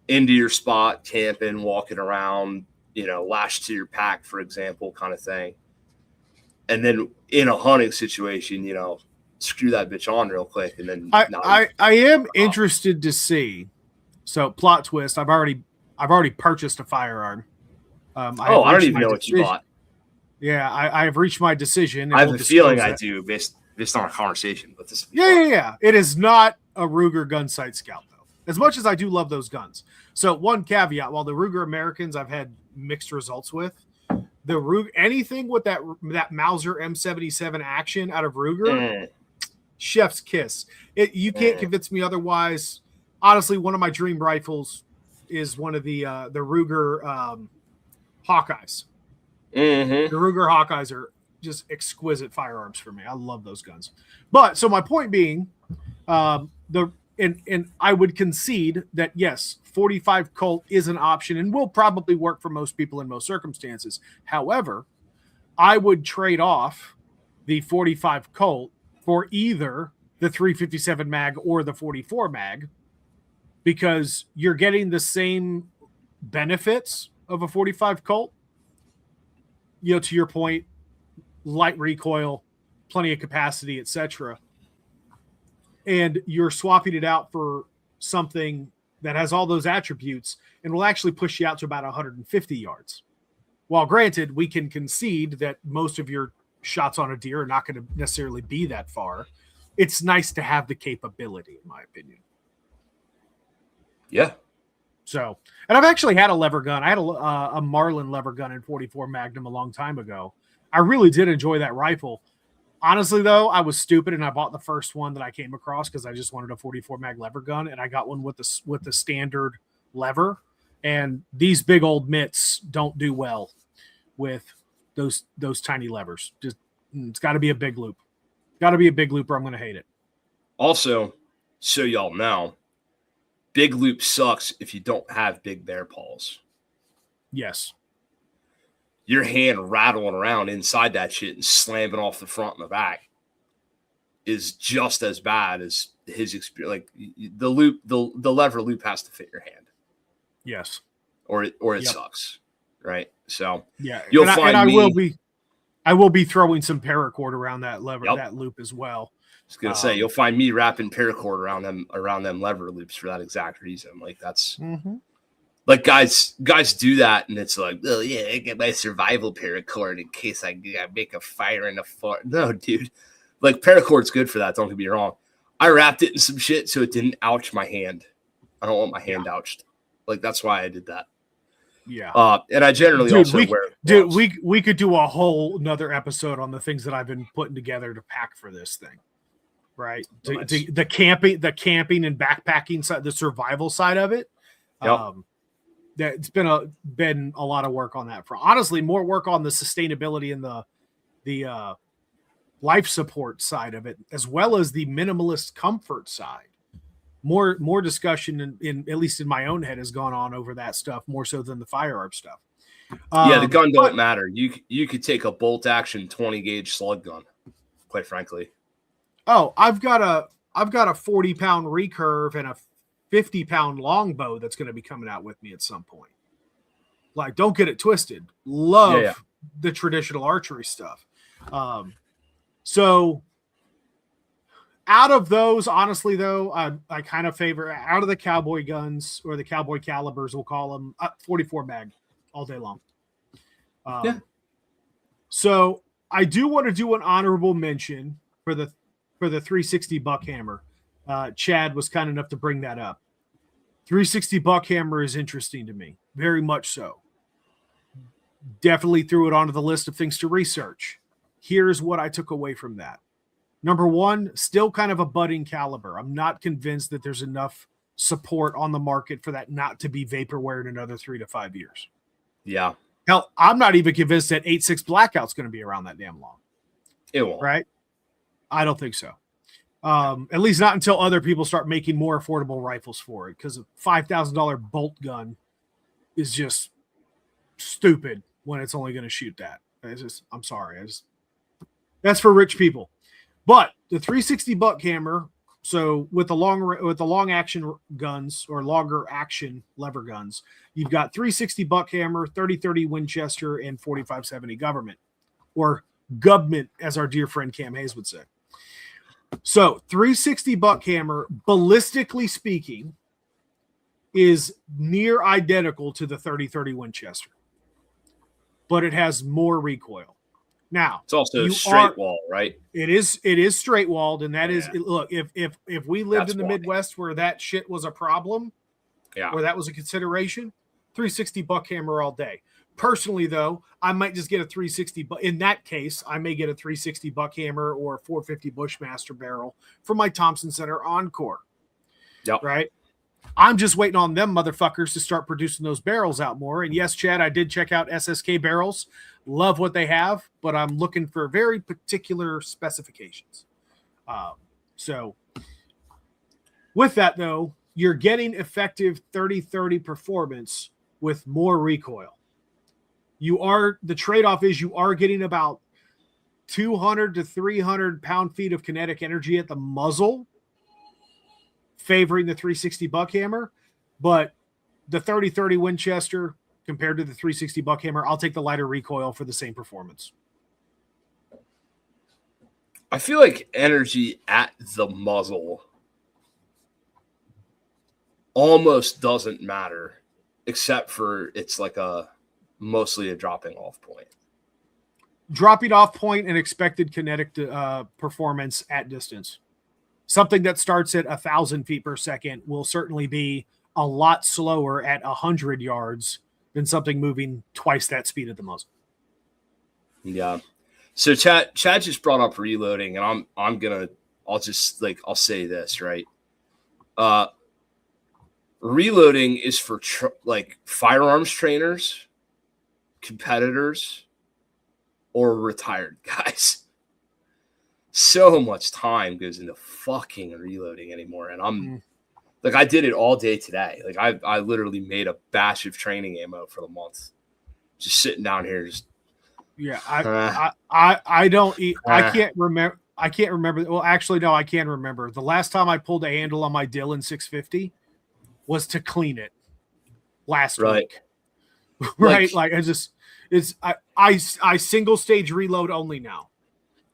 into your spot, camping, walking around, lashed to your pack, for example, kind of thing. And then in a hunting situation, screw that bitch on real quick. And then I am interested to see. So plot twist, I've already purchased a firearm. I don't even know what you bought. Yeah, I have reached my decision. I have a feeling I do, based It's not a conversation, but this. Yeah. It is not a Ruger gun sight scout though. As much as I do love those guns. So one caveat: while the Ruger Americans I've had mixed results with, the Ruger anything with that Mauser M77 action out of Ruger, chef's kiss. You can't convince me otherwise. Honestly, one of my dream rifles is one of the Ruger Hawkeyes. The Ruger Hawkeyes are just exquisite firearms for me. I love those guns. But so my point being, and I would concede that yes, 45 Colt is an option and will probably work for most people in most circumstances. However, I would trade off the 45 Colt for either the 357 mag or the 44 mag, because you're getting the same benefits of a 45 Colt. You know, to your point, light recoil, plenty of capacity, etc. And you're swapping it out for something that has all those attributes and will actually push you out to about 150 yards. While granted, we can concede that most of your shots on a deer are not going to necessarily be that far. It's nice to have the capability, in my opinion. Yeah. So, and I've actually had a lever gun. I had a Marlin lever gun in 44 Magnum a long time ago. I really did enjoy that rifle. Honestly, though, I was stupid and I bought the first one that I came across because I just wanted a 44 mag lever gun, and I got one with the standard lever. And these big old mitts don't do well with those tiny levers. Just it's got to be a big loop. Got to be a big loop, or I'm going to hate it. Also, so y'all know, big loop sucks if you don't have big bear paws. Yes. Your hand rattling around inside that shit and slamming off the front and the back is just as bad as his experience. Like the loop, the lever loop has to fit your hand. Yes. Or it sucks. Right. So yeah, you'll find I will be throwing some paracord around that lever, that loop as well. I was gonna say you'll find me wrapping paracord around them lever loops for that exact reason. Like that's like guys do that, and it's like, oh yeah, I get my survival paracord in case I make a fire in the fort. No, dude, like paracord's good for that. Don't get me wrong. I wrapped it in some shit so it didn't ouch my hand. I don't want my hand ouched. Like that's why I did that. Yeah. And I generally also wear gloves. We could do a whole another episode on the things that I've been putting together to pack for this thing. Right. Nice. The camping and backpacking side, the survival side of it. Yep. It's been a lot of work on that front. Honestly, more work on the sustainability and the life support side of it, as well as the minimalist comfort side. More discussion in at least in my own head has gone on over that stuff more so than the firearm stuff. Yeah, the gun don't matter. You could take a bolt action 20 gauge slug gun, quite frankly. Oh, I've got a 40-pound recurve and a 50-pound longbow that's going to be coming out with me at some point. Like, don't get it twisted. Love the traditional archery stuff. So out of those, honestly, though, I kind of favor out of the cowboy guns or the cowboy calibers, we'll call them 44 mag all day long. So I do want to do an honorable mention for the 360 Buckhammer. Chad was kind enough to bring that up. 360 Buckhammer is interesting to me, very much so. Definitely threw it onto the list of things to research. Here's what I took away from that. Number one, still kind of a budding caliber. I'm not convinced that there's enough support on the market for that not to be vaporware in another 3 to 5 years. Yeah. Hell, I'm not even convinced that 8.6 Blackout's going to be around that damn long. It won't. Right? I don't think so. At least not until other people start making more affordable rifles for it, because a $5,000 bolt gun is just stupid when it's only going to shoot that. I'm sorry. That's for rich people. But the 360 Buckhammer, so with the long action guns or longer action lever guns, you've got 360 Buckhammer, 30-30 Winchester, and 45-70 government, or Gubment, as our dear friend Cam Hayes would say. So 360 Buckhammer, ballistically speaking, is near identical to the 30-30 Winchester, but it has more recoil. Now it's also straight wall, right? It is straight walled, and that is look. If we lived in the Midwest where that shit was a problem, where that was a consideration, 360 buck hammer all day. Personally, though, I might just get a 360. But in that case, I may get a 360 buck hammer or a 450 Bushmaster barrel for my Thompson Center Encore. Yep. Right. I'm just waiting on them motherfuckers to start producing those barrels out more. And yes, Chad, I did check out SSK barrels. Love what they have, but I'm looking for very particular specifications. So with that, though, you're getting effective 30-30 performance with more recoil. The trade-off is you are getting about 200 to 300 pound-feet of kinetic energy at the muzzle, favoring the 360 buck hammer, but the 30-30 Winchester compared to the 360 buck hammer, I'll take the lighter recoil for the same performance. I feel like energy at the muzzle almost doesn't matter, except for it's like mostly a dropping off point. Dropping off point and expected kinetic performance at distance. Something that starts at 1,000 feet per second will certainly be a lot slower at 100 yards than something moving twice that speed at the muzzle. Yeah. So Chad just brought up reloading, and I'll say this, right? Reloading is for firearms trainers, competitors, or retired guys. So much time goes into fucking reloading anymore. And I did it all day today. Like I literally made a batch of training ammo for the month. Just sitting down here. I don't eat. I can't remember. Well, actually, no, I can remember. The last time I pulled a handle on my Dillon 650 was to clean it last week. Right. I single stage reload only now.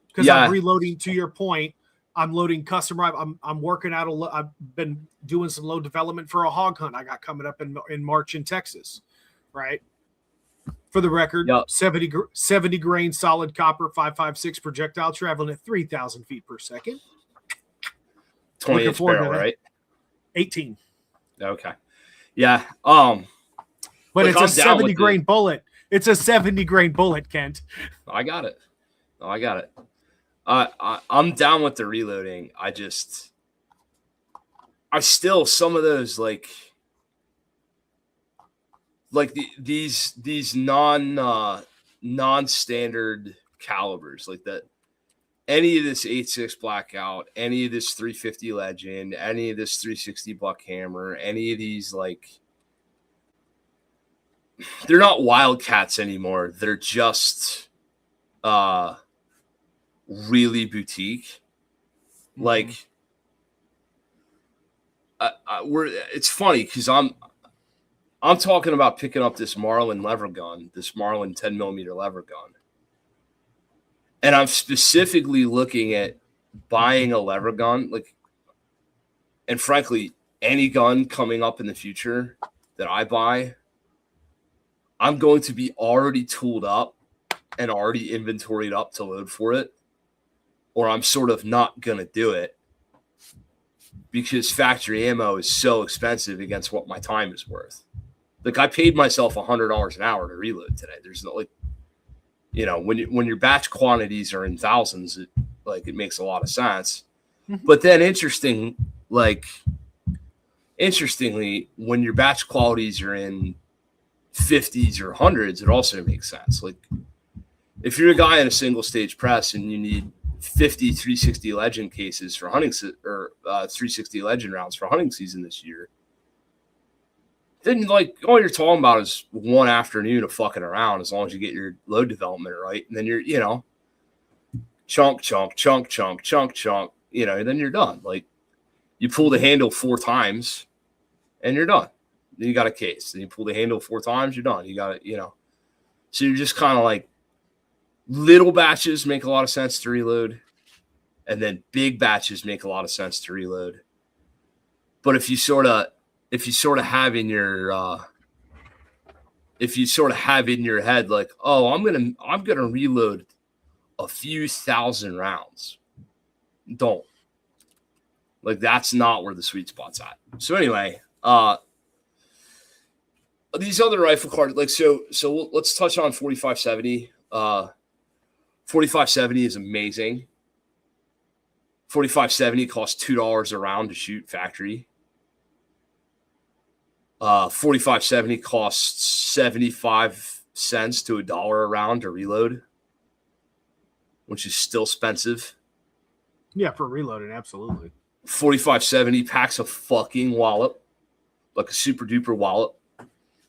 Because I'm reloading, to your point, I'm loading custom rifle. I'm working out. I've been doing some load development for a hog hunt I got coming up in March in Texas, right? For the record, 70 grain solid copper 5.56 projectile traveling at 3,000 feet per second. 20-inch barrel, right? 18. Okay. Yeah. But it's a 70 grain bullet. It's a 70 grain bullet, Kent. I got it. I'm down with the reloading. Some of those these non-standard calibers, like that, any of this 8.6 blackout, any of this 350 legend, any of this 360 buck hammer, any of these, they're not wildcats anymore. They're just really boutique. It's funny because I'm talking about picking up this Marlin lever gun, this Marlin 10 millimeter lever gun, and I'm specifically looking at buying a lever gun, and frankly, any gun coming up in the future that I buy, I'm going to be already tooled up and already inventoried up to load for it, or I'm sort of not going to do it because factory ammo is so expensive against what my time is worth. I paid myself $100 an hour to reload today. There's no, when your batch quantities are in thousands, it makes a lot of sense. Mm-hmm. But then interestingly, when your batch qualities are in 50s or hundreds, it also makes sense. If you're a guy in a single stage press and you need 50 360 legend cases for hunting, or 360 legend rounds for hunting season this year, then all you're talking about is one afternoon of fucking around, as long as you get your load development right. And then you're, chunk, and then you're done. You pull the handle 4 times and you're done. Then you got a case. Then you pull the handle 4 times, you're done. You got it, So you're just kind of little batches make a lot of sense to reload, and then big batches make a lot of sense to reload. But if you sort of have in your head, oh, I'm gonna reload a few thousand rounds. Don't. Like, that's not where the sweet spot's at. So anyway, these other rifle cards, like, so let's touch on 4570. 4570 is amazing. 4570 costs $2 a round to shoot factory. 4570 costs 75 cents to $1 a round to reload, which is still expensive. Yeah, for reloading, absolutely. 4570 packs a fucking wallop, like a super duper wallop.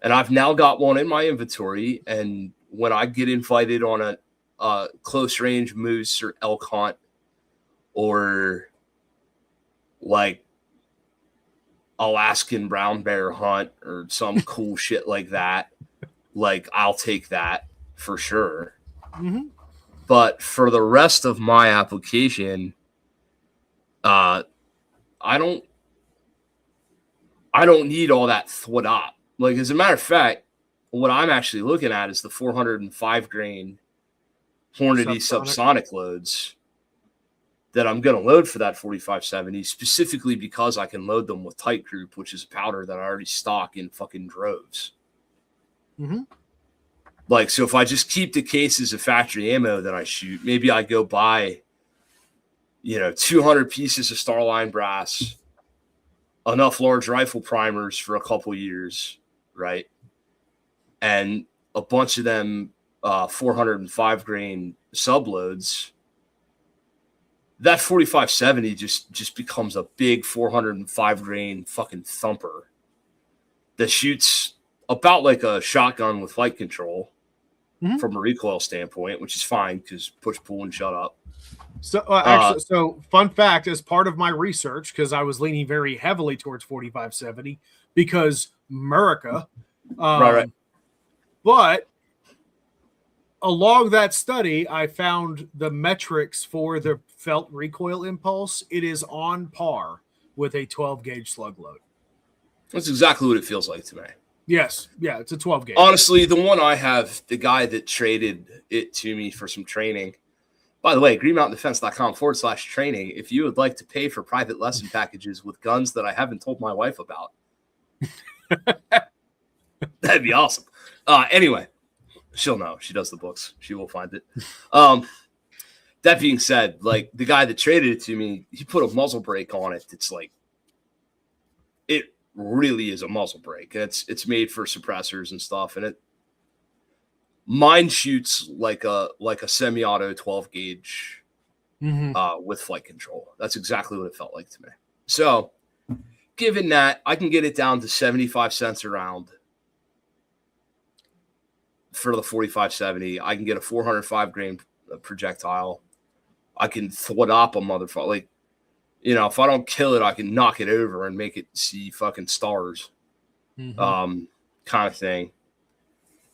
And I've now got one in my inventory. And when I get invited on a close range moose or elk hunt, or like Alaskan brown bear hunt or some cool shit like that, like, I'll take that for sure. Mm-hmm. But for the rest of my application, I don't need all that thwad. Like, as a matter of fact, what I'm actually looking at is the 405 grain Hornady subsonic loads that I'm going to load for that 4570, specifically because I can load them with Tight Group, which is a powder that I already stock in fucking droves. Mm-hmm. Like, so if I just keep the cases of factory ammo that I shoot, maybe I go buy, 200 pieces of Starline brass, enough large rifle primers for a couple years, right? And a bunch of them 405 grain subloads. That 4570 just becomes a big 405 grain fucking thumper that shoots about like a shotgun with flight control from a recoil standpoint, which is fine because push, pull, and shut up. So actually, so fun fact, as part of my research, because I was leaning very heavily towards 4570 because America, right. But along that study, I found the metrics for the felt recoil impulse. It is on par with a 12 gauge slug load. That's exactly what it feels like to me. Yes. Yeah, it's a 12 gauge. Honestly, the one I have, the guy that traded it to me for some training. By the way, greenmountaindefense.com/training. If you would like to pay for private lesson packages with guns that I haven't told my wife about, that'd be awesome. Anyway, she'll know. She does the books. She will find it. That being said, like, the guy that traded it to me, he put a muzzle brake on it. It's like, it really is a muzzle brake. It's made for suppressors and stuff, and mine shoots like a semi-auto 12 gauge with flight control. That's exactly what it felt like to me. So, given that, I can get it down to 75 cents a round for the 4570. I can get a 405 grain projectile. I can thwad up a motherfucker. Like, if I don't kill it, I can knock it over and make it see fucking stars, kind of thing.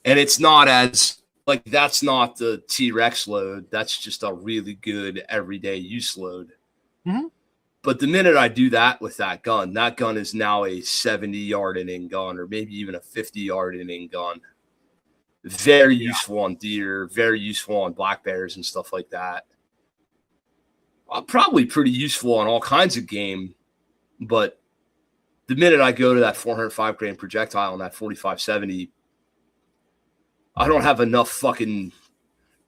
And it's not as, like, that's not the T-Rex load. That's just a really good everyday use load. Mm-hmm. But the minute I do that with that gun is now a 70-yard inning gun, or maybe even a 50-yard inning gun. Very useful on deer, very useful on black bears and stuff like that. Probably pretty useful on all kinds of game, but the minute I go to that 405 grain projectile and that 4570, I don't have enough fucking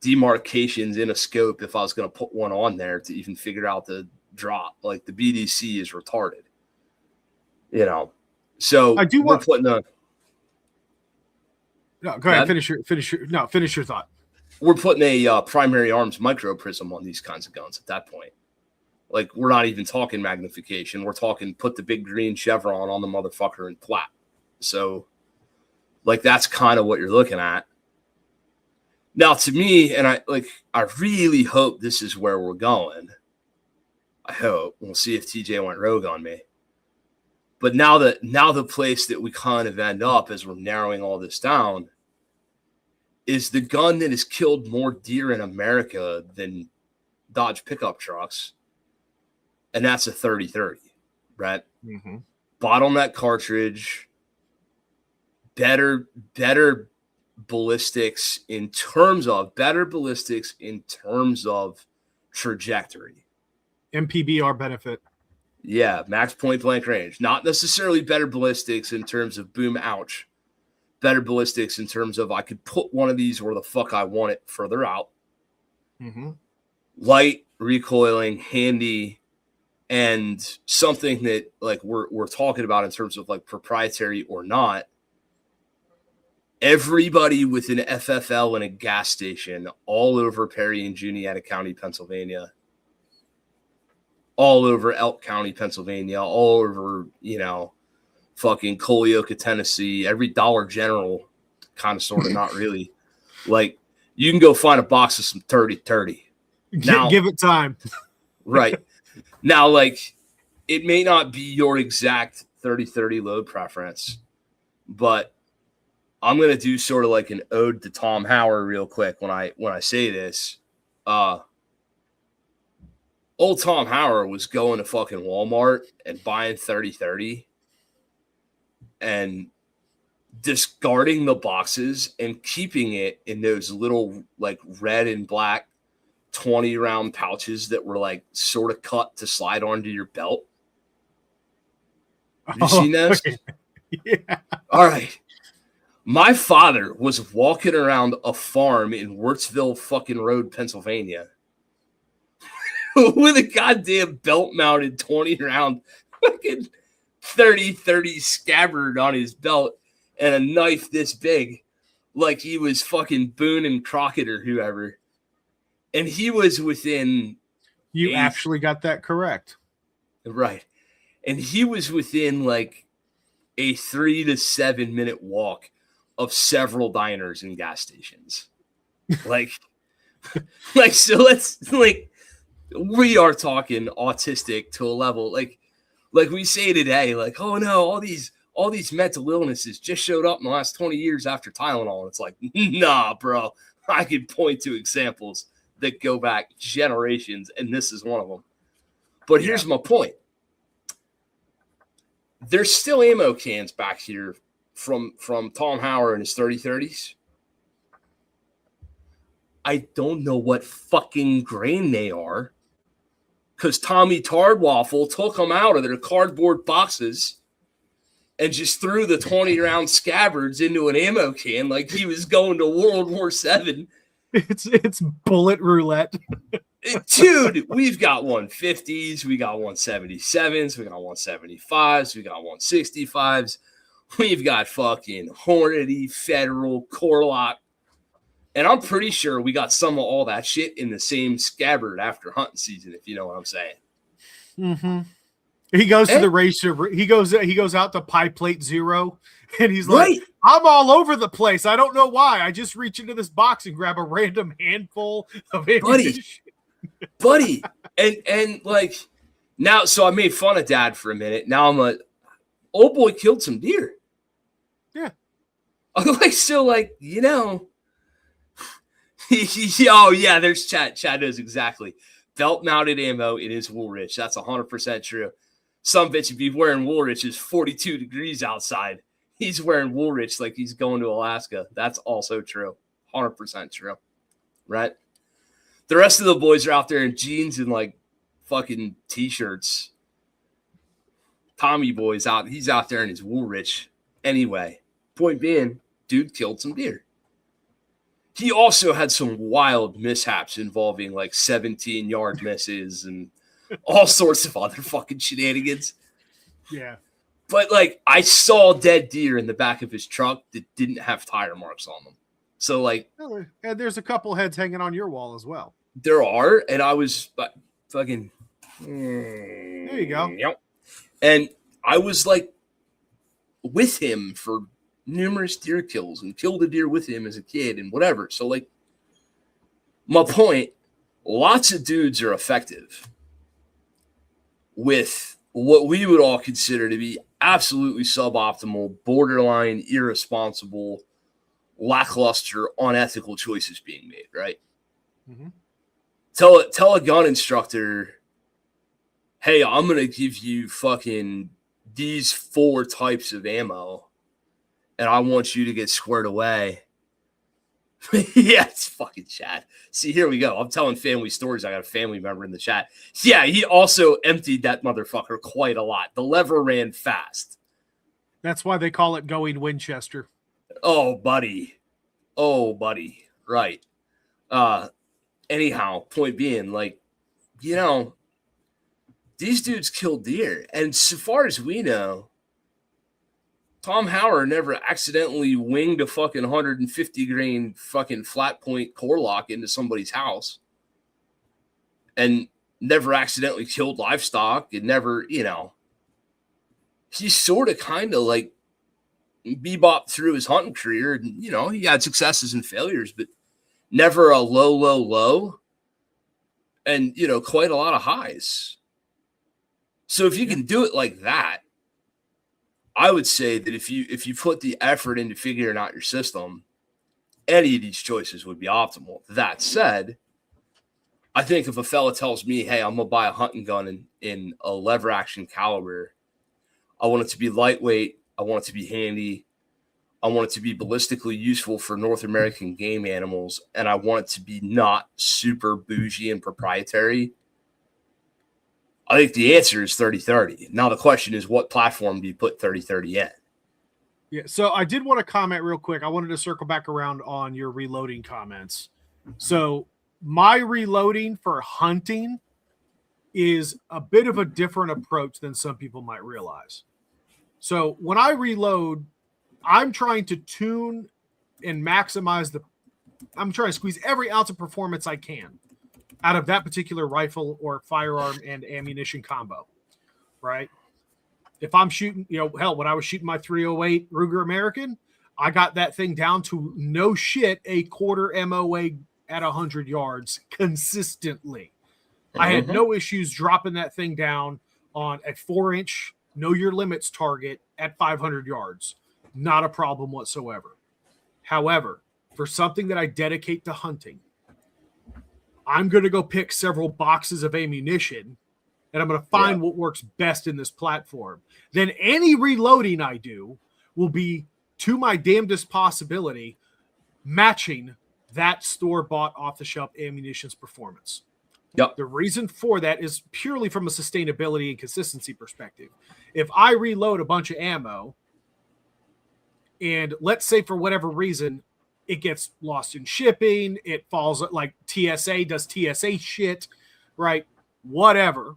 demarcations in a scope if I was going to put one on there to even figure out the drop. Like, the BDC is retarded, So I do want putting a. No, go ahead. Finish your thought. We're putting a primary arms micro prism on these kinds of guns at that point. Like, we're not even talking magnification. We're talking put the big green chevron on the motherfucker and plap. So, like, that's kind of what you're looking at. Now, to me, and I really hope this is where we're going. I hope. We'll see if TJ went rogue on me. But now the place that we kind of end up as we're narrowing all this down is the gun that has killed more deer in America than Dodge pickup trucks. And that's a 30-30, right? Bottleneck cartridge, better ballistics in terms of trajectory. MPBR benefit. Yeah, max point blank range. Not necessarily better ballistics in terms of boom, ouch. Better ballistics in terms of I could put one of these where the fuck I want it further out. Mm-hmm. Light, recoiling, handy, and something that like we're talking about in terms of like proprietary or not. Everybody with an FFL in a gas station all over Perry and Juniata County, Pennsylvania, all over Elk County, Pennsylvania, all over, fucking Colioca, Tennessee, every Dollar General, kind of, sort of, not really. Like, you can go find a box of some 30-30. Now, give it time. Right. Now, like, it may not be your exact 30-30 load preference, but I'm going to do sort of like an ode to Tom Howard real quick when I say this. Old Tom Howard was going to fucking Walmart and buying 30-30 and discarding the boxes and keeping it in those little like red and black 20 round pouches that were like sort of cut to slide onto your belt. Have you seen those? Yeah. All right. My father was walking around a farm in Wurtsville fucking Road, Pennsylvania with a goddamn belt mounted 20 round fucking 30-30 scabbard on his belt and a knife this big, like he was fucking Boone and Crockett or whoever. And he was within. You actually got that correct. Right. And he was within like a 3 to 7 minute walk of several diners and gas stations. Like, so let's like, we are talking autistic to a level like we say today, like, oh no, all these mental illnesses just showed up in the last 20 years after Tylenol. And it's like, nah, bro, I could point to examples that go back generations, and this is one of them. But here's my point. There's still ammo cans back here from Tom Howard and his 30-30s. I don't know what fucking grain they are, because Tommy Tardwaffle took them out of their cardboard boxes and just threw the 20-round scabbards into an ammo can like he was going to World War VII. It's bullet roulette. Dude, we've got 150s, we got 177s, we got 175s, we got 165s. We've got fucking Hornady, Federal, Corlock. And I'm pretty sure we got some of all that shit in the same scabbard after hunting season, if you know what I'm saying. Mm-hmm. He goes to the racer. He goes out to Pie Plate Zero, and he's like, I'm all over the place. I don't know why. I just reach into this box and grab a random handful of ammunition. Buddy. And like, now, so I made fun of Dad for a minute. Now I'm like, old boy killed some deer. Yeah. I'm like, so like, oh yeah, there's Chad. Chad knows exactly. Belt mounted ammo. It is Woolrich. That's 100% true. Some bitch would be wearing Woolrich. It's 42 degrees outside. He's wearing Woolrich like he's going to Alaska. That's also true. 100% true. Right? The rest of the boys are out there in jeans and like fucking t-shirts. Tommy boy's out. He's out there in his Woolrich. Anyway, point being, dude killed some deer. He also had some wild mishaps involving like 17-yard misses and all sorts of other fucking shenanigans. Yeah. But like, I saw dead deer in the back of his truck that didn't have tire marks on them. So like, and there's a couple heads hanging on your wall as well. There are, and I was fucking. There you go. And I was like with him for numerous deer kills and killed a deer with him as a kid and whatever. So like, my point, lots of dudes are effective with what we would all consider to be absolutely suboptimal, borderline, irresponsible, lackluster, unethical choices being made, right? Mm-hmm. Tell a gun instructor, hey, I'm going to give you fucking these 4 types of ammo, and I want you to get squared away. Yeah, it's fucking Chad. See, here we go. I'm telling family stories. I got a family member in the chat. Yeah, he also emptied that motherfucker quite a lot. The lever ran fast. That's why they call it going Winchester. Oh, buddy. Right. Anyhow, point being, like, these dudes kill deer. And so far as we know, Tom Howard never accidentally winged a fucking 150 grain fucking flat point core lock into somebody's house and never accidentally killed livestock and never, he sort of kind of like bebopped through his hunting career. And, he had successes and failures, but never a low and, quite a lot of highs. So if you can do it like that, I would say that if you put the effort into figuring out your system, any of these choices would be optimal. That said, I think if a fella tells me, hey, I'm going to buy a hunting gun in a lever action caliber, I want it to be lightweight, I want it to be handy, I want it to be ballistically useful for North American game animals, and I want it to be not super bougie and proprietary, I think the answer is 30-30. Now the question is, what platform do you put 30-30 in? Yeah, so I did want to comment real quick. I wanted to circle back around on your reloading comments. So my reloading for hunting is a bit of a different approach than some people might realize. So when I reload, I'm trying to tune and maximize I'm trying to squeeze every ounce of performance I can out of that particular rifle or firearm and ammunition combo, right? If I'm shooting, when I was shooting my 308 Ruger American, I got that thing down to no shit a quarter MOA at 100 yards consistently. I had no issues dropping that thing down on a 4-inch know your limits target at 500 yards. Not a problem whatsoever. However, for something that I dedicate to hunting, I'm going to go pick several boxes of ammunition and I'm going to find what works best in this platform. Then any reloading I do will be, to my damnedest possibility, matching that store-bought off-the-shelf ammunition's performance. Yep. The reason for that is purely from a sustainability and consistency perspective. If I reload a bunch of ammo and let's say for whatever reason it gets lost in shipping, it falls like TSA does TSA shit, right? Whatever.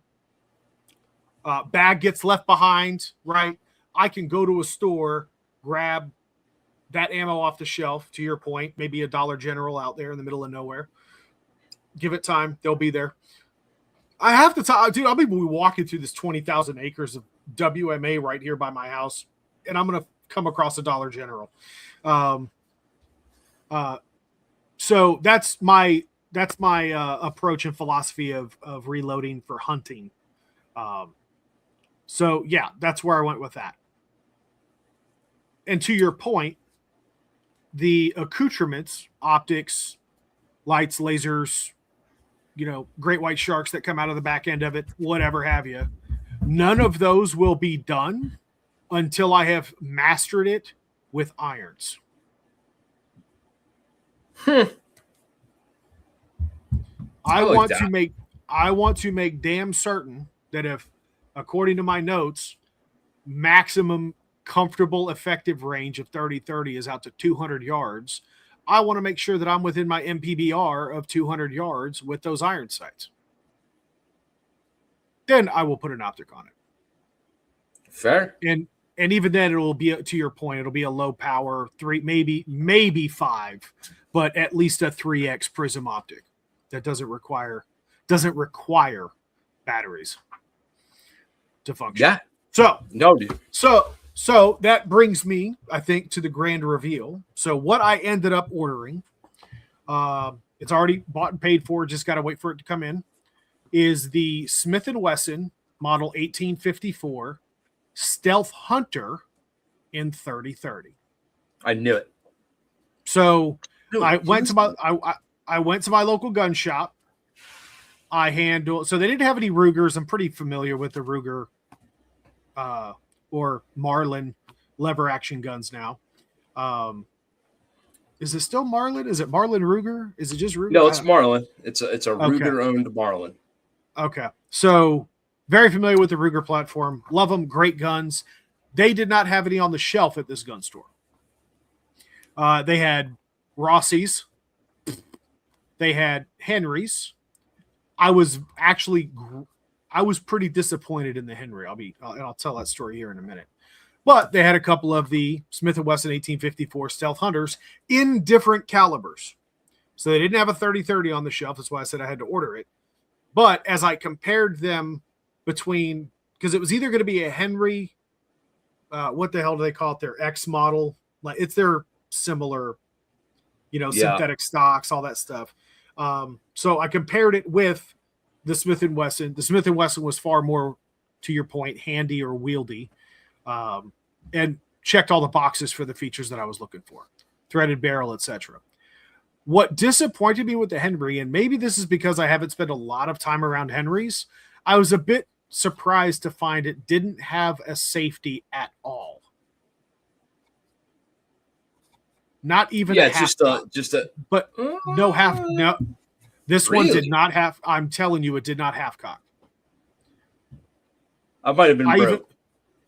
Bag gets left behind, right? I can go to a store, grab that ammo off the shelf, to your point, maybe a Dollar General out there in the middle of nowhere. Give it time. They'll be there. I have to tell, dude, I'll be walking through this 20,000 acres of WMA right here by my house, and I'm going to come across a Dollar General. So that's my approach and philosophy of reloading for hunting. So yeah, that's where I went with that. And to your point, the accoutrements, optics, lights, lasers, great white sharks that come out of the back end of it, whatever have you, none of those will be done until I have mastered it with irons. I want to make damn certain that if, according to my notes, maximum comfortable effective range of 30-30 is out to 200 yards, I want to make sure that I'm within my MPBR of 200 yards with those iron sights. Then I will put an optic on it. Fair. And even then it'll be, to your point, it'll be a low power 3, maybe 5, but at least a 3x prism optic that doesn't require batteries to function. Yeah. So no, dude. So that brings me, I think, to the grand reveal. So what I ended up ordering, it's already bought and paid for, just got to wait for it to come in, is the Smith & Wesson model 1854 Stealth Hunter in 30-30. I knew it. So I went to my local gun shop. So they didn't have any Rugers. I'm pretty familiar with the Ruger or Marlin lever action guns now. Is it still Marlin? Is it Marlin Ruger? Is it just Ruger? No, it's Marlin. It's a Okay. Ruger-owned Marlin. Okay. So very familiar with the Ruger platform. Love them. Great guns. They did not have any on the shelf at this gun store. They had Rossi's. They had Henry's. I was pretty disappointed in the Henry. I'll tell that story here in a minute. But they had a couple of the Smith & Wesson 1854 Stealth Hunters in different calibers. So they didn't have a 30-30 on the shelf. That's why I said I had to order it. But as I compared them between, because it was either going to be a Henry, what the hell do they call it? Their X model. Like it's their similar, synthetic stocks, all that stuff. So I compared it with the Smith & Wesson. The Smith & Wesson was far more, to your point, handy or wieldy. And checked all the boxes for the features that I was looking for, threaded barrel, etc. What disappointed me with the Henry, and maybe this is because I haven't spent a lot of time around Henrys, I was a bit surprised to find it didn't have a safety at all. Not even a half but no half. No, this one did not have. I'm telling you, it did not half cock. I might have been broke.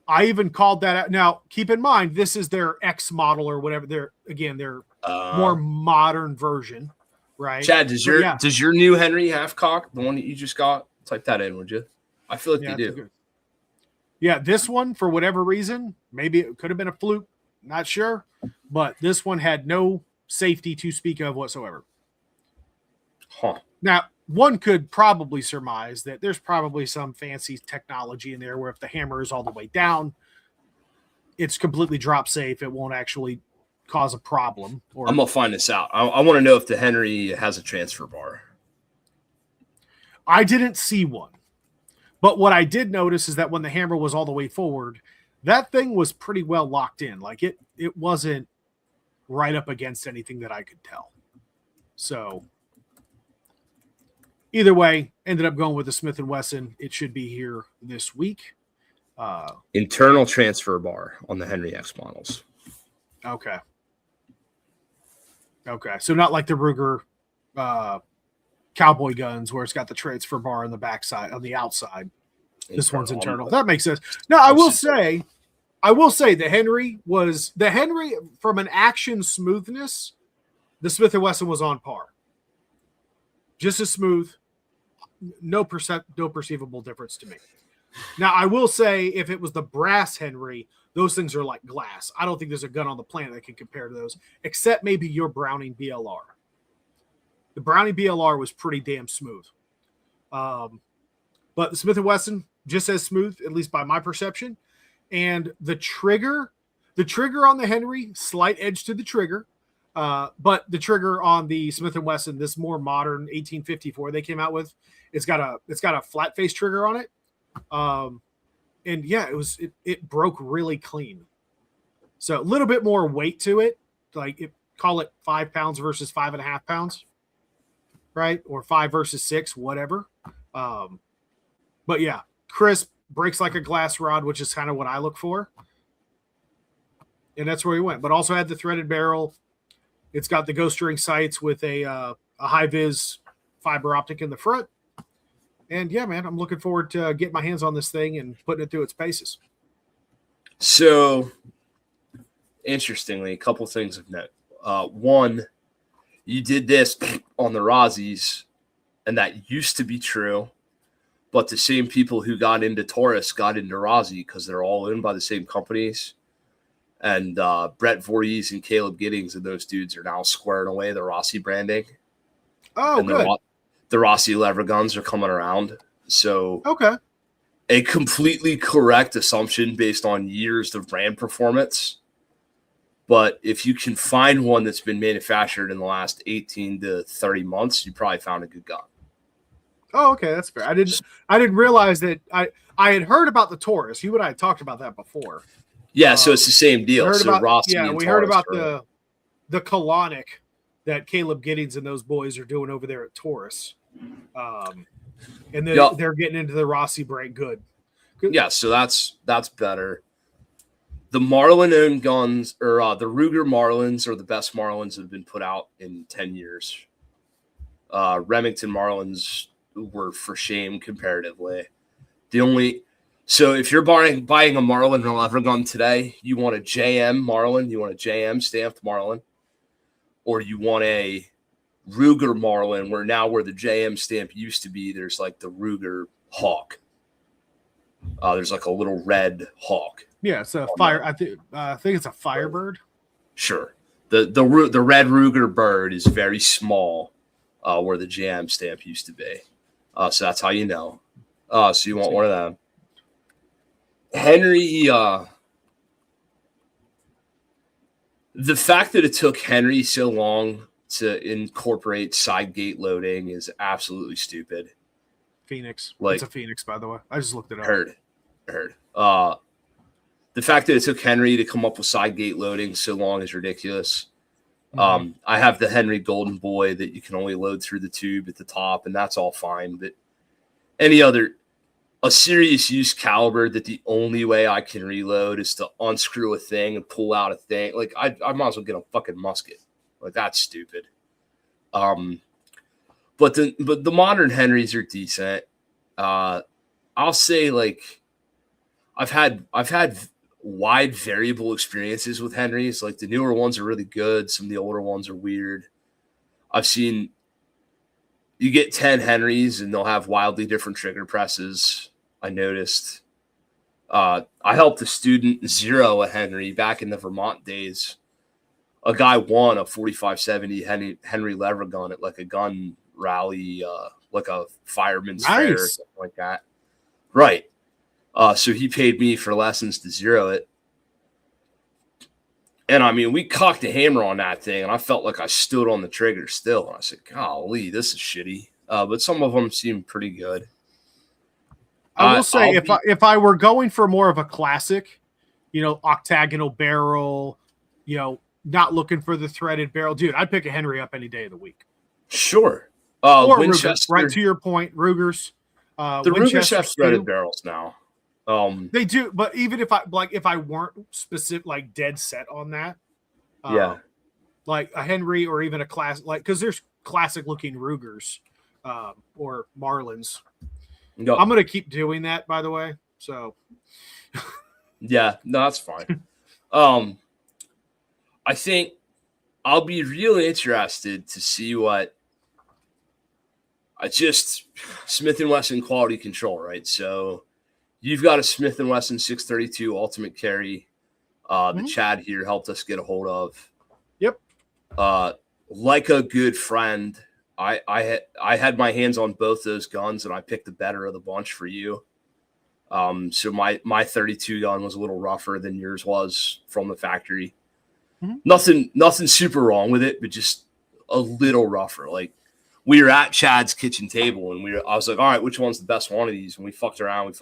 I even called that out. Now, keep in mind, this is their X model or whatever. Their more modern version, right? Chad, does your new Henry half cock, the one that you just got? Type that in, would you? I feel like they do. Yeah, this one, for whatever reason, maybe it could have been a fluke, not sure, but this one had no safety to speak of whatsoever. Huh. Now, one could probably surmise that there's probably some fancy technology in there where if the hammer is all the way down, it's completely drop safe. It won't actually cause a problem. I'm going to find this out. I want to know if the Henry has a transfer bar. I didn't see one. But what I did notice is that when the hammer was all the way forward, that thing was pretty well locked in. Like it wasn't right up against anything that I could tell. So either way, ended up going with the Smith & Wesson. It should be here this week. Internal transfer bar on the Henry X models. Okay. So not like the Ruger cowboy guns where it's got the transfer bar on the backside, on the outside. This one's internal. That makes sense. Now, I will say the Henry from an action smoothness, the Smith & Wesson was on par. Just as smooth. No perceivable difference to me. Now, I will say if it was the brass Henry, those things are like glass. I don't think there's a gun on the planet that can compare to those, except maybe your Browning BLR. The Browning BLR was pretty damn smooth. But the Smith & Wesson, just as smooth, at least by my perception. And the trigger on the Henry, slight edge to the trigger. But the trigger on the Smith & Wesson, this more modern 1854 they came out with, it's got a flat face trigger on it. And yeah, it broke really clean. So a little bit more weight to it. Call it 5 pounds versus 5.5 pounds. Right? Or 5 versus 6, whatever. But yeah, crisp, breaks like a glass rod, which is kind of what I look for. And that's where we went. But also had the threaded barrel. It's got the ghost ring sights with a high-vis fiber optic in the front. And yeah, man, I'm looking forward to getting my hands on this thing and putting it through its paces. So, interestingly, a couple things of note. One, you did this on the Rossies, and that used to be true. But the same people who got into Taurus got into Rossi because they're all owned by the same companies. And Brett Voorhees and Caleb Giddings and those dudes are now squaring away the Rossi branding. Oh, and good. The Rossi lever guns are coming around. So okay, a completely correct assumption based on years of brand performance. But if you can find one that's been manufactured in the last 18 to 30 months, you probably found a good gun. Oh, okay, that's fair. I didn't realize that I had heard about the Taurus. You and I had talked about that before. Yeah, so it's the same deal. So Rossi and we heard about the colonic that Caleb Giddings and those boys are doing over there at Taurus. And then they're getting into the Rossi brand good. Yeah, so that's better. the Marlin owned guns, or the Ruger Marlins, are the best Marlins that have been put out in 10 years. Remington Marlins were for shame comparatively. So if you're buying a Marlin lever gun today, you want a JM Marlin, you want a JM stamped Marlin, or you want a Ruger Marlin, where the JM stamp used to be, there's like the Ruger Hawk. There's like a little red hawk. Yeah, it's a fire. I think it's a Firebird. Sure. The red Ruger bird is very small, where the JM stamp used to be. So that's how you know. So you want one of them. Henry, the fact that it took Henry so long to incorporate side gate loading is absolutely stupid. Phoenix. It's a Phoenix, by the way. I just looked it up. Heard. The fact that it took Henry to come up with side gate loading so long is ridiculous. Mm-hmm. I have the Henry Golden Boy that you can only load through the tube at the top, and that's all fine. But a serious use caliber that the only way I can reload is to unscrew a thing and pull out a thing. Like I might as well get a fucking musket. Like that's stupid. But the modern Henrys are decent. I'll say like I've had wide variable experiences with Henrys. Like the newer ones are really good. Some of the older ones are weird. I've seen you get 10 Henrys and they'll have wildly different trigger presses. I noticed. I helped a student zero a Henry back in the Vermont days. A guy won a 4570 Henry lever gun at like a gun rally, like a fireman's fair or something like that. Right. So he paid me for lessons to zero it. And I mean, we cocked a hammer on that thing, and I felt like I stood on the trigger still. And I said, golly, this is shitty. But some of them seem pretty good. I will say, if I were going for more of a classic, octagonal barrel, not looking for the threaded barrel, dude, I'd pick a Henry up any day of the week. Sure. Or Winchester, right to your point, Rugers. The Rugers have threaded barrels now. They do, but even if I weren't specific, like dead set on that, like a Henry or even a class, like because there's classic looking Rugers, or Marlins. No. I'm gonna keep doing that, by the way. So, yeah, no, that's fine. I think I'll be really interested to see what Smith & Wesson quality control, right? So you've got a Smith & Wesson 632 Ultimate Carry that Chad here helped us get a hold of. Yep. Like a good friend, I had my hands on both those guns, and I picked the better of the bunch for you. So my 32 gun was a little rougher than yours was from the factory. Mm-hmm. Nothing super wrong with it, but just a little rougher. Like we were at Chad's kitchen table, and I was like, all right, which one's the best one of these? And we fucked around.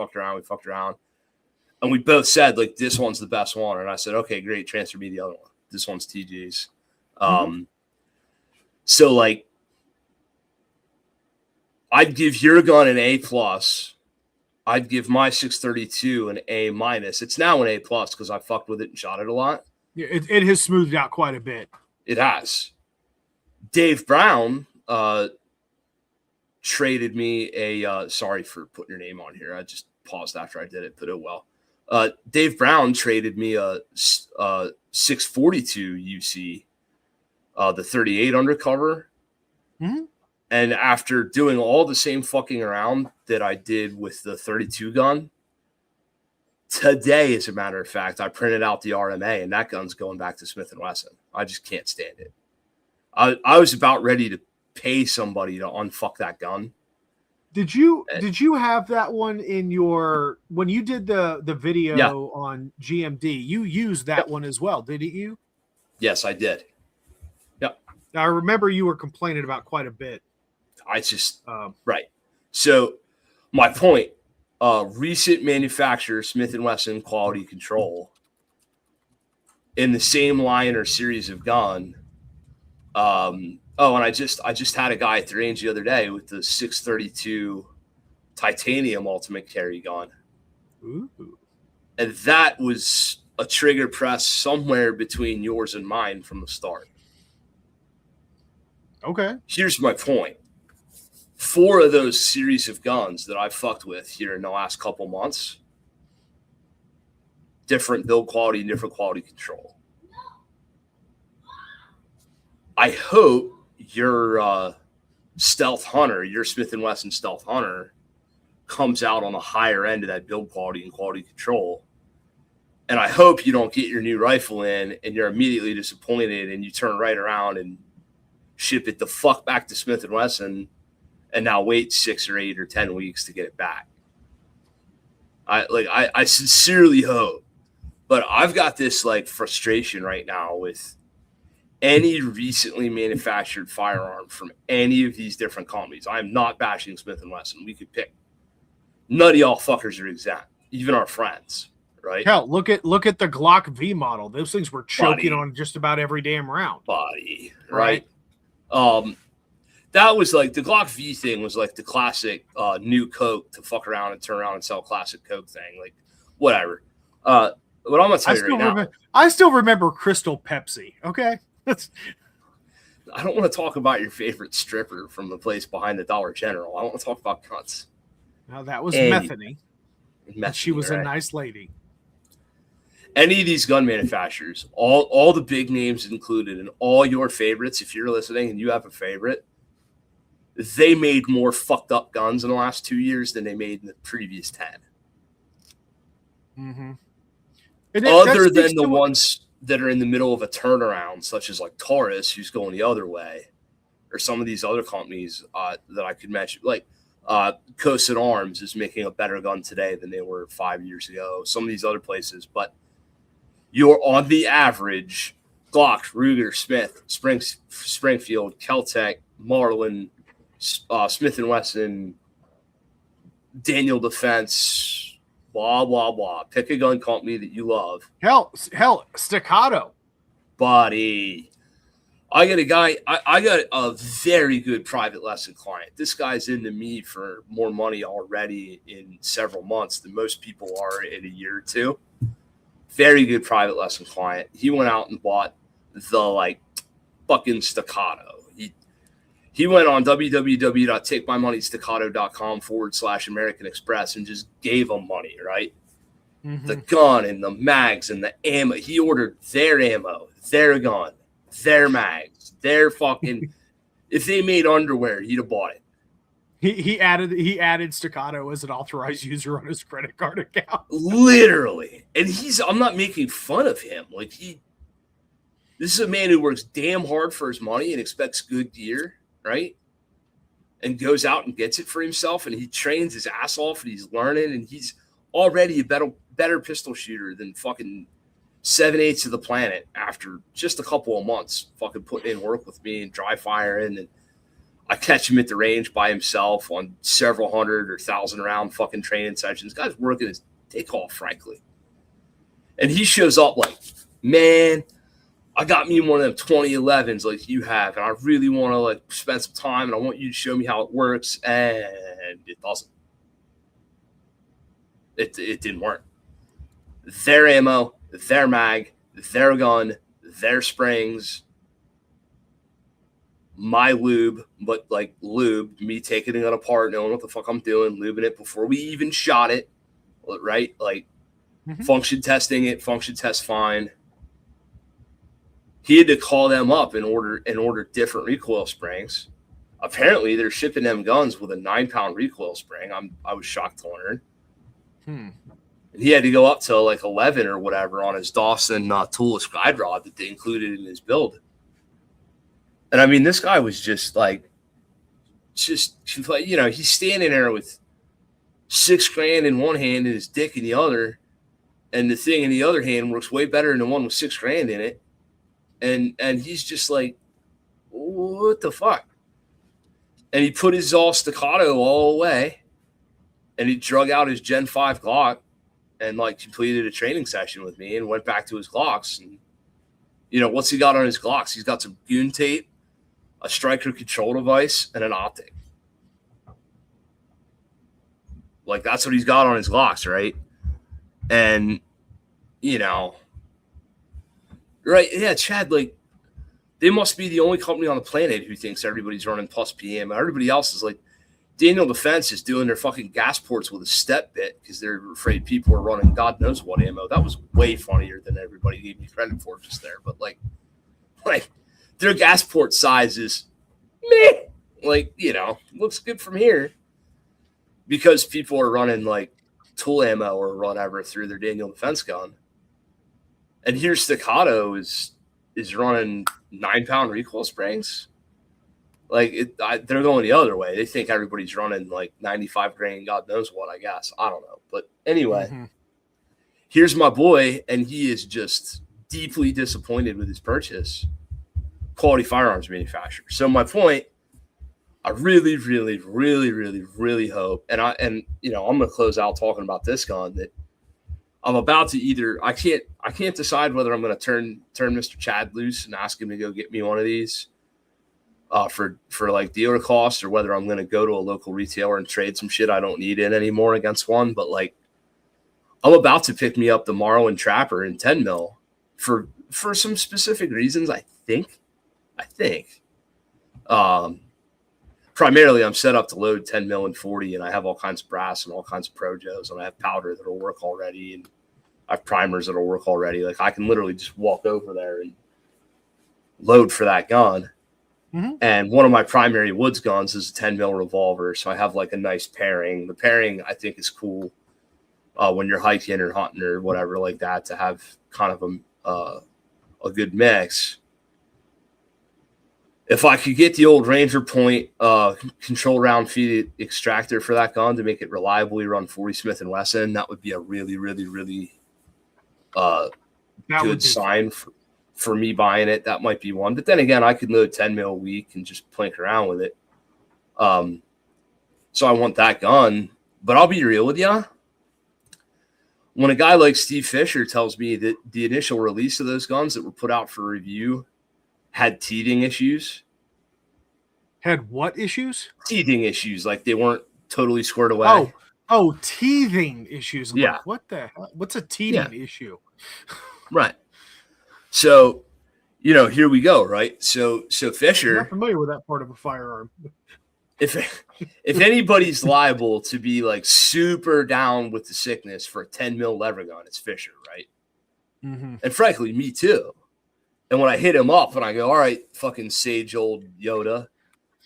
And we both said, like, this one's the best one. And I said, okay, great. Transfer me the other one. This one's TJ's. So like, I'd give your gun an A+. I'd give my 632 an A-. It's now an A+ because I fucked with it and shot it a lot. Yeah, it has smoothed out quite a bit. It has. Dave Brown traded me a sorry for putting your name on here. I just paused after I did it, but oh well. Dave Brown traded me a 642 UC, the 38 undercover. Mm-hmm. And after doing all the same fucking around that I did with the 32 gun, today, as a matter of fact, I printed out the RMA, and that gun's going back to Smith & Wesson. I just can't stand it. I was about ready to pay somebody to unfuck that gun. Did you have that one in your when you did the video on GMD? You used that one as well, didn't you? Yes, I did. Yep. I remember you were complaining about quite a bit. I just right. So my point, recent manufacturer Smith & Wesson quality control in the same line or series of gun. And I just had a guy at the range the other day with the 632 titanium Ultimate Carry gun. Ooh. And that was a trigger press somewhere between yours and mine from the start. Okay. Here's my point. 4 of those series of guns that I fucked with here in the last couple months, different build quality and different quality control. I hope your Stealth Hunter, your Smith & Wesson Stealth Hunter, comes out on the higher end of that build quality and quality control. And I hope you don't get your new rifle in and you're immediately disappointed and you turn right around and ship it the fuck back to Smith & Wesson and now wait 6 or 8 or 10 weeks to get it back. I sincerely hope. But I've got this like frustration right now with any recently manufactured firearm from any of these different companies. I'm not bashing Smith & Wesson. We could pick. None of y'all fuckers are exempt, even our friends, right? Hell, look at the Glock V model. Those things were choking Buddy. on just about every damn round. Body, right? That was like the Glock V thing was like the classic new Coke to fuck around and turn around and sell classic Coke thing. Like, whatever. But I'm going to tell you right now. I still remember Crystal Pepsi, okay? I don't want to talk about your favorite stripper from the place behind the Dollar General. I want to talk about cunts. Now, that was Methany. She was right? a nice lady. Any of these gun manufacturers, all the big names included, and all your favorites, if you're listening and you have a favorite, they made more fucked up guns in the last 2 years than they made in the previous 10. Mm-hmm. Other than the ones that are in the middle of a turnaround, such as like Taurus, who's going the other way, or some of these other companies that I could mention, like Coast Arms is making a better gun today than they were 5 years ago. Some of these other places, but you're on the average Glock, Ruger, Smith, Springfield, Keltec, Marlin, Smith & Wesson, Daniel Defense, blah, blah, blah. Pick a gun company that you love. Hell, Staccato. Buddy. I got a guy, I got a very good private lesson client. This guy's into me for more money already in several months than most people are in a year or two. Very good private lesson client. He went out and bought the like fucking Staccato. He went on www.takemymoneystaccato.com/American Express and just gave them money, right? Mm-hmm. The gun and the mags and the ammo. He ordered their ammo, their gun, their mags, their fucking. If they made underwear, he'd have bought it. He added Staccato as an authorized user on his credit card account. Literally. And I'm not making fun of him. Like this is a man who works damn hard for his money and expects good gear, right? And goes out and gets it for himself, and he trains his ass off, and he's learning, and he's already a better pistol shooter than fucking 7/8 of the planet after just a couple of months fucking putting in work with me and dry firing. And I catch him at the range by himself on several hundred or 1,000 round fucking training sessions. Guy's working his dick off, frankly. And he shows up like, man, I got me one of them 2011s like you have, and I really want to like spend some time, and I want you to show me how it works. And it doesn't. It didn't work. Their ammo, their mag, their gun, their springs, my lube, but like lube, me taking it apart, knowing what the fuck I'm doing, lubing it before we even shot it, right? Like function testing it, function test fine. He had to call them up and order different recoil springs. Apparently, they're shipping them guns with a 9-pound recoil spring. I was shocked to learn. And he had to go up to like 11 or whatever on his Dawson toolless guide rod that they included in his build. And I mean, this guy was just you know, he's standing there with $6,000 in one hand and his dick in the other, and the thing in the other hand works way better than the one with $6,000 in it. And he's just like, what the fuck? And he put his all Staccato all away, and he drug out his Gen 5 Glock and like completed a training session with me and went back to his Glocks. And you know, what's he got on his Glocks? He's got some goon tape, a striker control device, and an optic. Like, that's what he's got on his Glocks, right? And, you know, Right. Yeah, Chad, like, they must be the only company on the planet who thinks everybody's running plus PM. Everybody else is like, Daniel Defense is doing their fucking gas ports with a step bit because they're afraid people are running God knows what ammo. That was way funnier than everybody gave me credit for just there. But like their gas port size is meh. Like, you know, looks good from here because people are running like tool ammo or whatever through their Daniel Defense gun. And here Staccato is running 9-pound recoil springs. Like, they're going the other way. They think everybody's running like 95 grain, God knows what, I guess. I don't know. But anyway, here's my boy, and he is just deeply disappointed with his purchase. Quality firearms manufacturer. So my point, I really, really, really, really, really hope, and you know, I'm going to close out talking about this gun, that I'm about to either, I can't decide whether I'm going to turn Mr. Chad loose and ask him to go get me one of these for like dealer costs, or whether I'm going to go to a local retailer and trade some shit I don't need in anymore against one. But like, I'm about to pick me up the Marlin Trapper in 10 mil for some specific reasons. I think, primarily I'm set up to load 10 mil and 40, and I have all kinds of brass and all kinds of projos, and I have powder that'll work already, and I have primers that'll work already. Like, I can literally just walk over there and load for that gun. And one of my primary woods guns is a 10 mil revolver. So I have like a nice pairing. The pairing I think is cool when you're hiking or hunting or whatever like that, to have kind of a good mix. If I could get the old Ranger Point control round feed extractor for that gun to make it reliably run 40 Smith & Wesson, that would be a really, really, really good sign for me buying it. That might be one. But then again, I could load 10 mil a week and just plink around with it. So I want that gun. But I'll be real with you. When a guy like Steve Fisher tells me that the initial release of those guns that were put out for review had teething issues. Had what issues? Teething issues. Like, they weren't totally squared away. Oh, teething issues. Yeah. Like, what the hell? What's a teething issue? Right. So, you know, here we go, right? So Fisher, I'm not familiar with that part of a firearm. If anybody's liable to be like super down with the sickness for a 10 mil lever gun, it's Fisher, right? And frankly, me too. And when I hit him up and I go, all right, fucking sage old Yoda,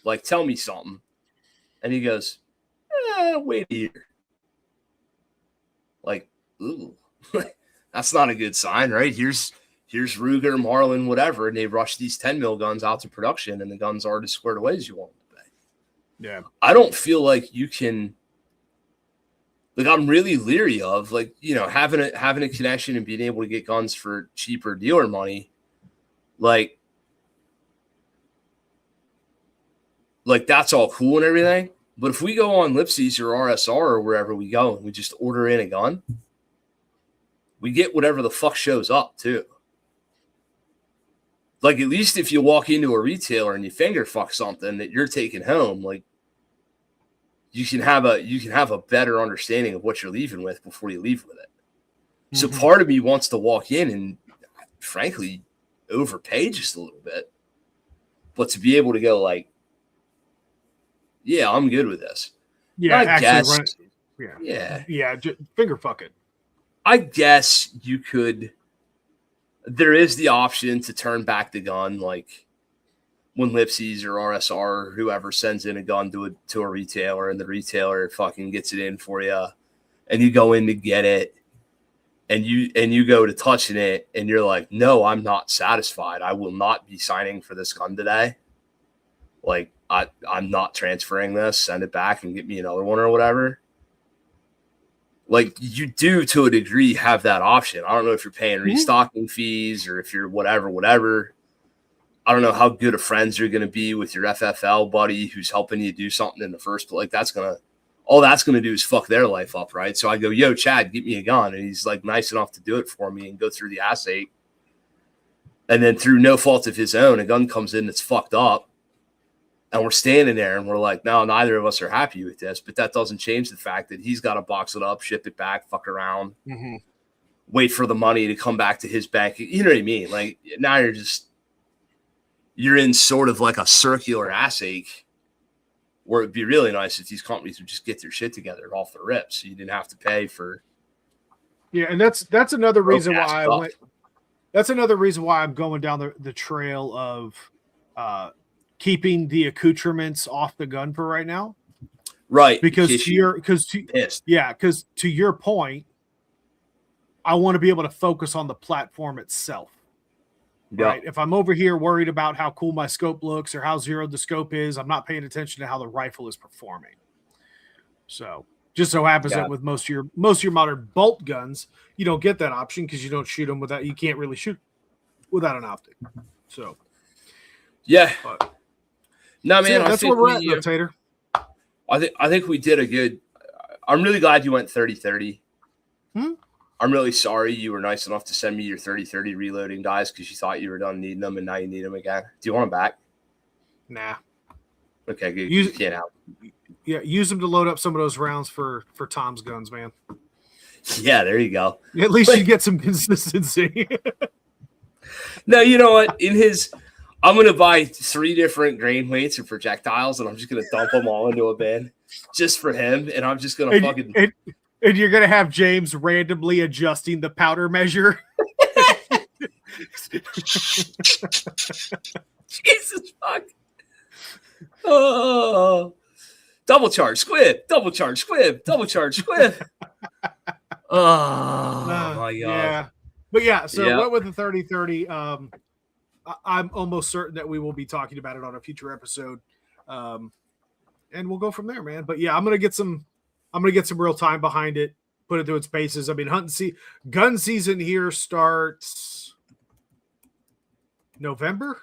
like, tell me something. And he goes, wait a year. Like, ooh, that's not a good sign, right? Here's Ruger, Marlin, whatever, and they rush these 10 mil guns out to production, and the guns aren't as squared away as you want them to be. Yeah. I don't feel like you can, like, I'm really leery of, like, you know, having a connection and being able to get guns for cheaper dealer money. Like that's all cool and everything. But if we go on Lipsy's or RSR or wherever we go and we just order in a gun, we get whatever the fuck shows up too. Like, at least if you walk into a retailer and you finger fuck something that you're taking home, like, you can have a better understanding of what you're leaving with before you leave with it. So part of me wants to walk in and, frankly, overpay just a little bit, but to be able to go like, yeah, I'm good with this. Yeah, I guess. Just finger fuck it. I guess you could. There is the option to turn back the gun, like when Lipsy's or RSR or whoever sends in a gun to a retailer, and the retailer fucking gets it in for you, and you go in to get it, and you go to touching it, and you're like, no, I'm not satisfied. I will not be signing for this gun today. Like, I'm not transferring this. Send it back and get me another one or whatever. Like, you do, to a degree, have that option. I don't know if you're paying restocking fees or if you're whatever. I don't know how good of friends you're going to be with your FFL buddy who's helping you do something in the first place. Like, all that's going to do is fuck their life up, right? So I go, yo, Chad, get me a gun. And he's like nice enough to do it for me and go through the assay. And then through no fault of his own, a gun comes in that's fucked up. And we're standing there and we're like, no, neither of us are happy with this. But that doesn't change the fact that he's got to box it up, ship it back, fuck around. wait for the money to come back to his bank. You know what I mean? Like now you're in sort of like a circular ass ache where it'd be really nice if these companies would just get their shit together off the rip so you didn't have to pay for. Yeah, and that's another reason why I stuff. went. That's another reason why I'm going down the trail of keeping the accoutrements off the gun for right now. Right. Because to your point, I want to be able to focus on the platform itself. Yep. Right. If I'm over here worried about how cool my scope looks or how zeroed the scope is, I'm not paying attention to how the rifle is performing. So just so happens that with most of your modern bolt guns, you don't get that option because you don't shoot them without. You can't really shoot without an optic. So yeah. But, no, man, that's where we're at, Tater. I think we did a good. I'm really glad you went 30-30. I'm really sorry you were nice enough to send me your 30-30 reloading dies because you thought you were done needing them and now you need them again. Do you want them back? Nah. Okay, good. You can't out. Yeah, use them to load up some of those rounds for Tom's guns, man. Yeah, there you go. At least you get some consistency. No, you know what? I'm going to buy 3 different grain weights or projectiles, and I'm just going to dump them all into a bin just for him, and I'm just going to And you're going to have James randomly adjusting the powder measure. Jesus fuck. Oh. Double charge squib. Double charge squib. Double charge squib. Oh, my God. Yeah. But yeah, so went with the 30-30. I'm almost certain that we will be talking about it on a future episode. And we'll go from there, man. But yeah, I'm gonna get some real time behind it, put it through its paces. I mean, gun season here starts November.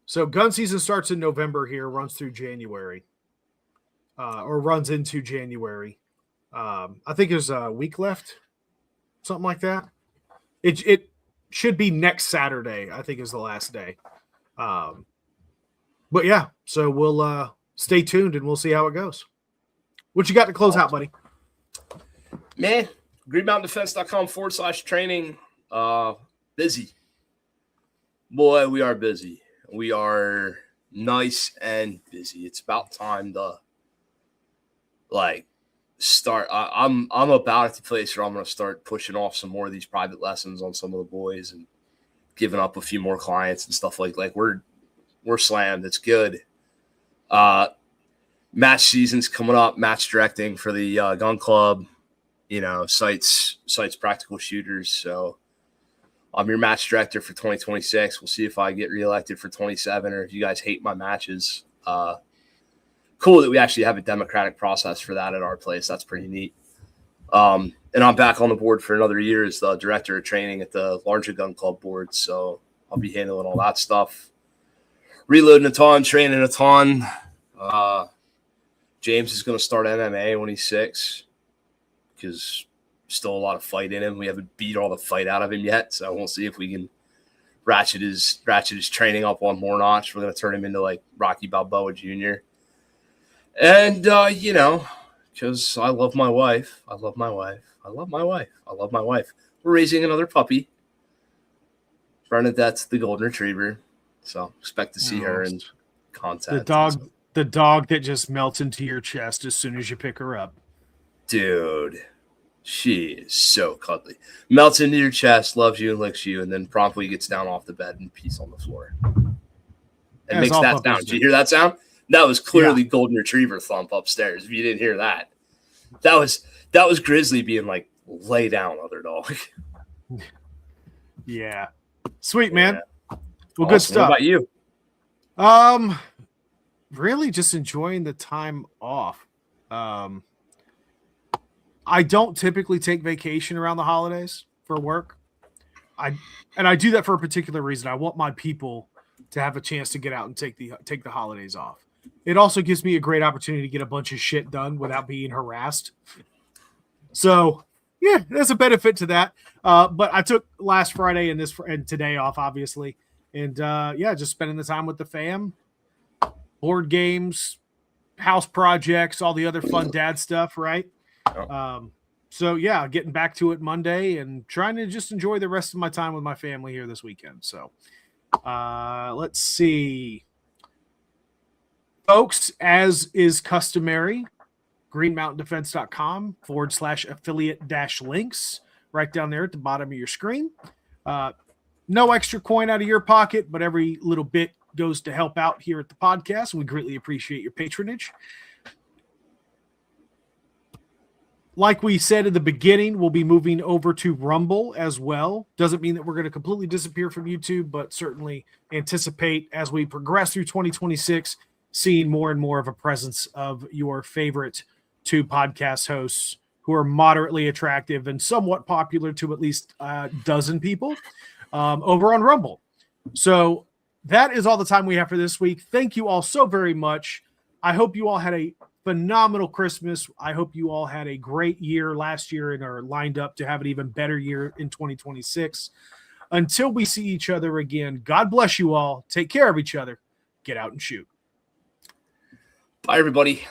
So gun season starts in November here, runs through January. Or runs into January. I think there's a week left, something like that. It should be next Saturday, I think is the last day. But yeah, so we'll stay tuned and we'll see how it goes. What you got to close out, buddy? Man, greenmountaindefense.com/training. Busy. Boy, we are busy. We are nice and busy. It's about time to start. I'm about at the place where I'm going to start pushing off some more of these private lessons on some of the boys and giving up a few more clients and stuff like we're slammed. It's good. Match season's coming up. Match directing for the gun club. Sites practical shooters. So I'm your match director for 2026. We'll see if I get reelected for 27 or if you guys hate my matches. Cool that we actually have a democratic process for that at our place. That's pretty neat. And I'm back on the board for another year as the director of training at the larger gun club board. So I'll be handling all that stuff. Reloading a ton, training a ton. James is going to start MMA when he's 6 because still a lot of fight in him. We haven't beat all the fight out of him yet. So we'll see if we can ratchet his training up one more notch. We're going to turn him into like Rocky Balboa Jr. And, because I love my wife. We're raising another puppy. Bernadette's the golden retriever. So expect to see her in content. The dog that just melts into your chest as soon as you pick her up. Dude, she is so cuddly. Melts into your chest, loves you and licks you, and then promptly gets down off the bed and pees on the floor. And makes that sound. Did you hear that sound? That was clearly golden retriever thump upstairs. If you didn't hear that, that was Grizzly being like, lay down, other dog. Yeah. Sweet, man. Yeah. Well, good stuff. What about you? Really just enjoying the time off. I don't typically take vacation around the holidays for work. I do that for a particular reason. I want my people to have a chance to get out and take the holidays off. It also gives me a great opportunity to get a bunch of shit done without being harassed. So, yeah, there's a benefit to that. But I took last Friday and today off, obviously. And, just spending the time with the fam, board games, house projects, all the other fun dad stuff, right? So yeah, getting back to it Monday and trying to just enjoy the rest of my time with my family here this weekend. So let's see. Folks, as is customary, greenmountaindefense.com/affiliate-links right down there at the bottom of your screen. No extra coin out of your pocket, but every little bit goes to help out here at the podcast. We greatly appreciate your patronage. Like we said at the beginning, we'll be moving over to Rumble as well. Doesn't mean that we're going to completely disappear from YouTube, but certainly anticipate as we progress through 2026, seeing more and more of a presence of your favorite two podcast hosts who are moderately attractive and somewhat popular to at least a dozen people over on Rumble. So that is all the time we have for this week. Thank you all so very much. I hope you all had a phenomenal Christmas. I hope you all had a great year last year and are lined up to have an even better year in 2026. Until we see each other again, God bless you all. Take care of each other. Get out and shoot. Bye, everybody.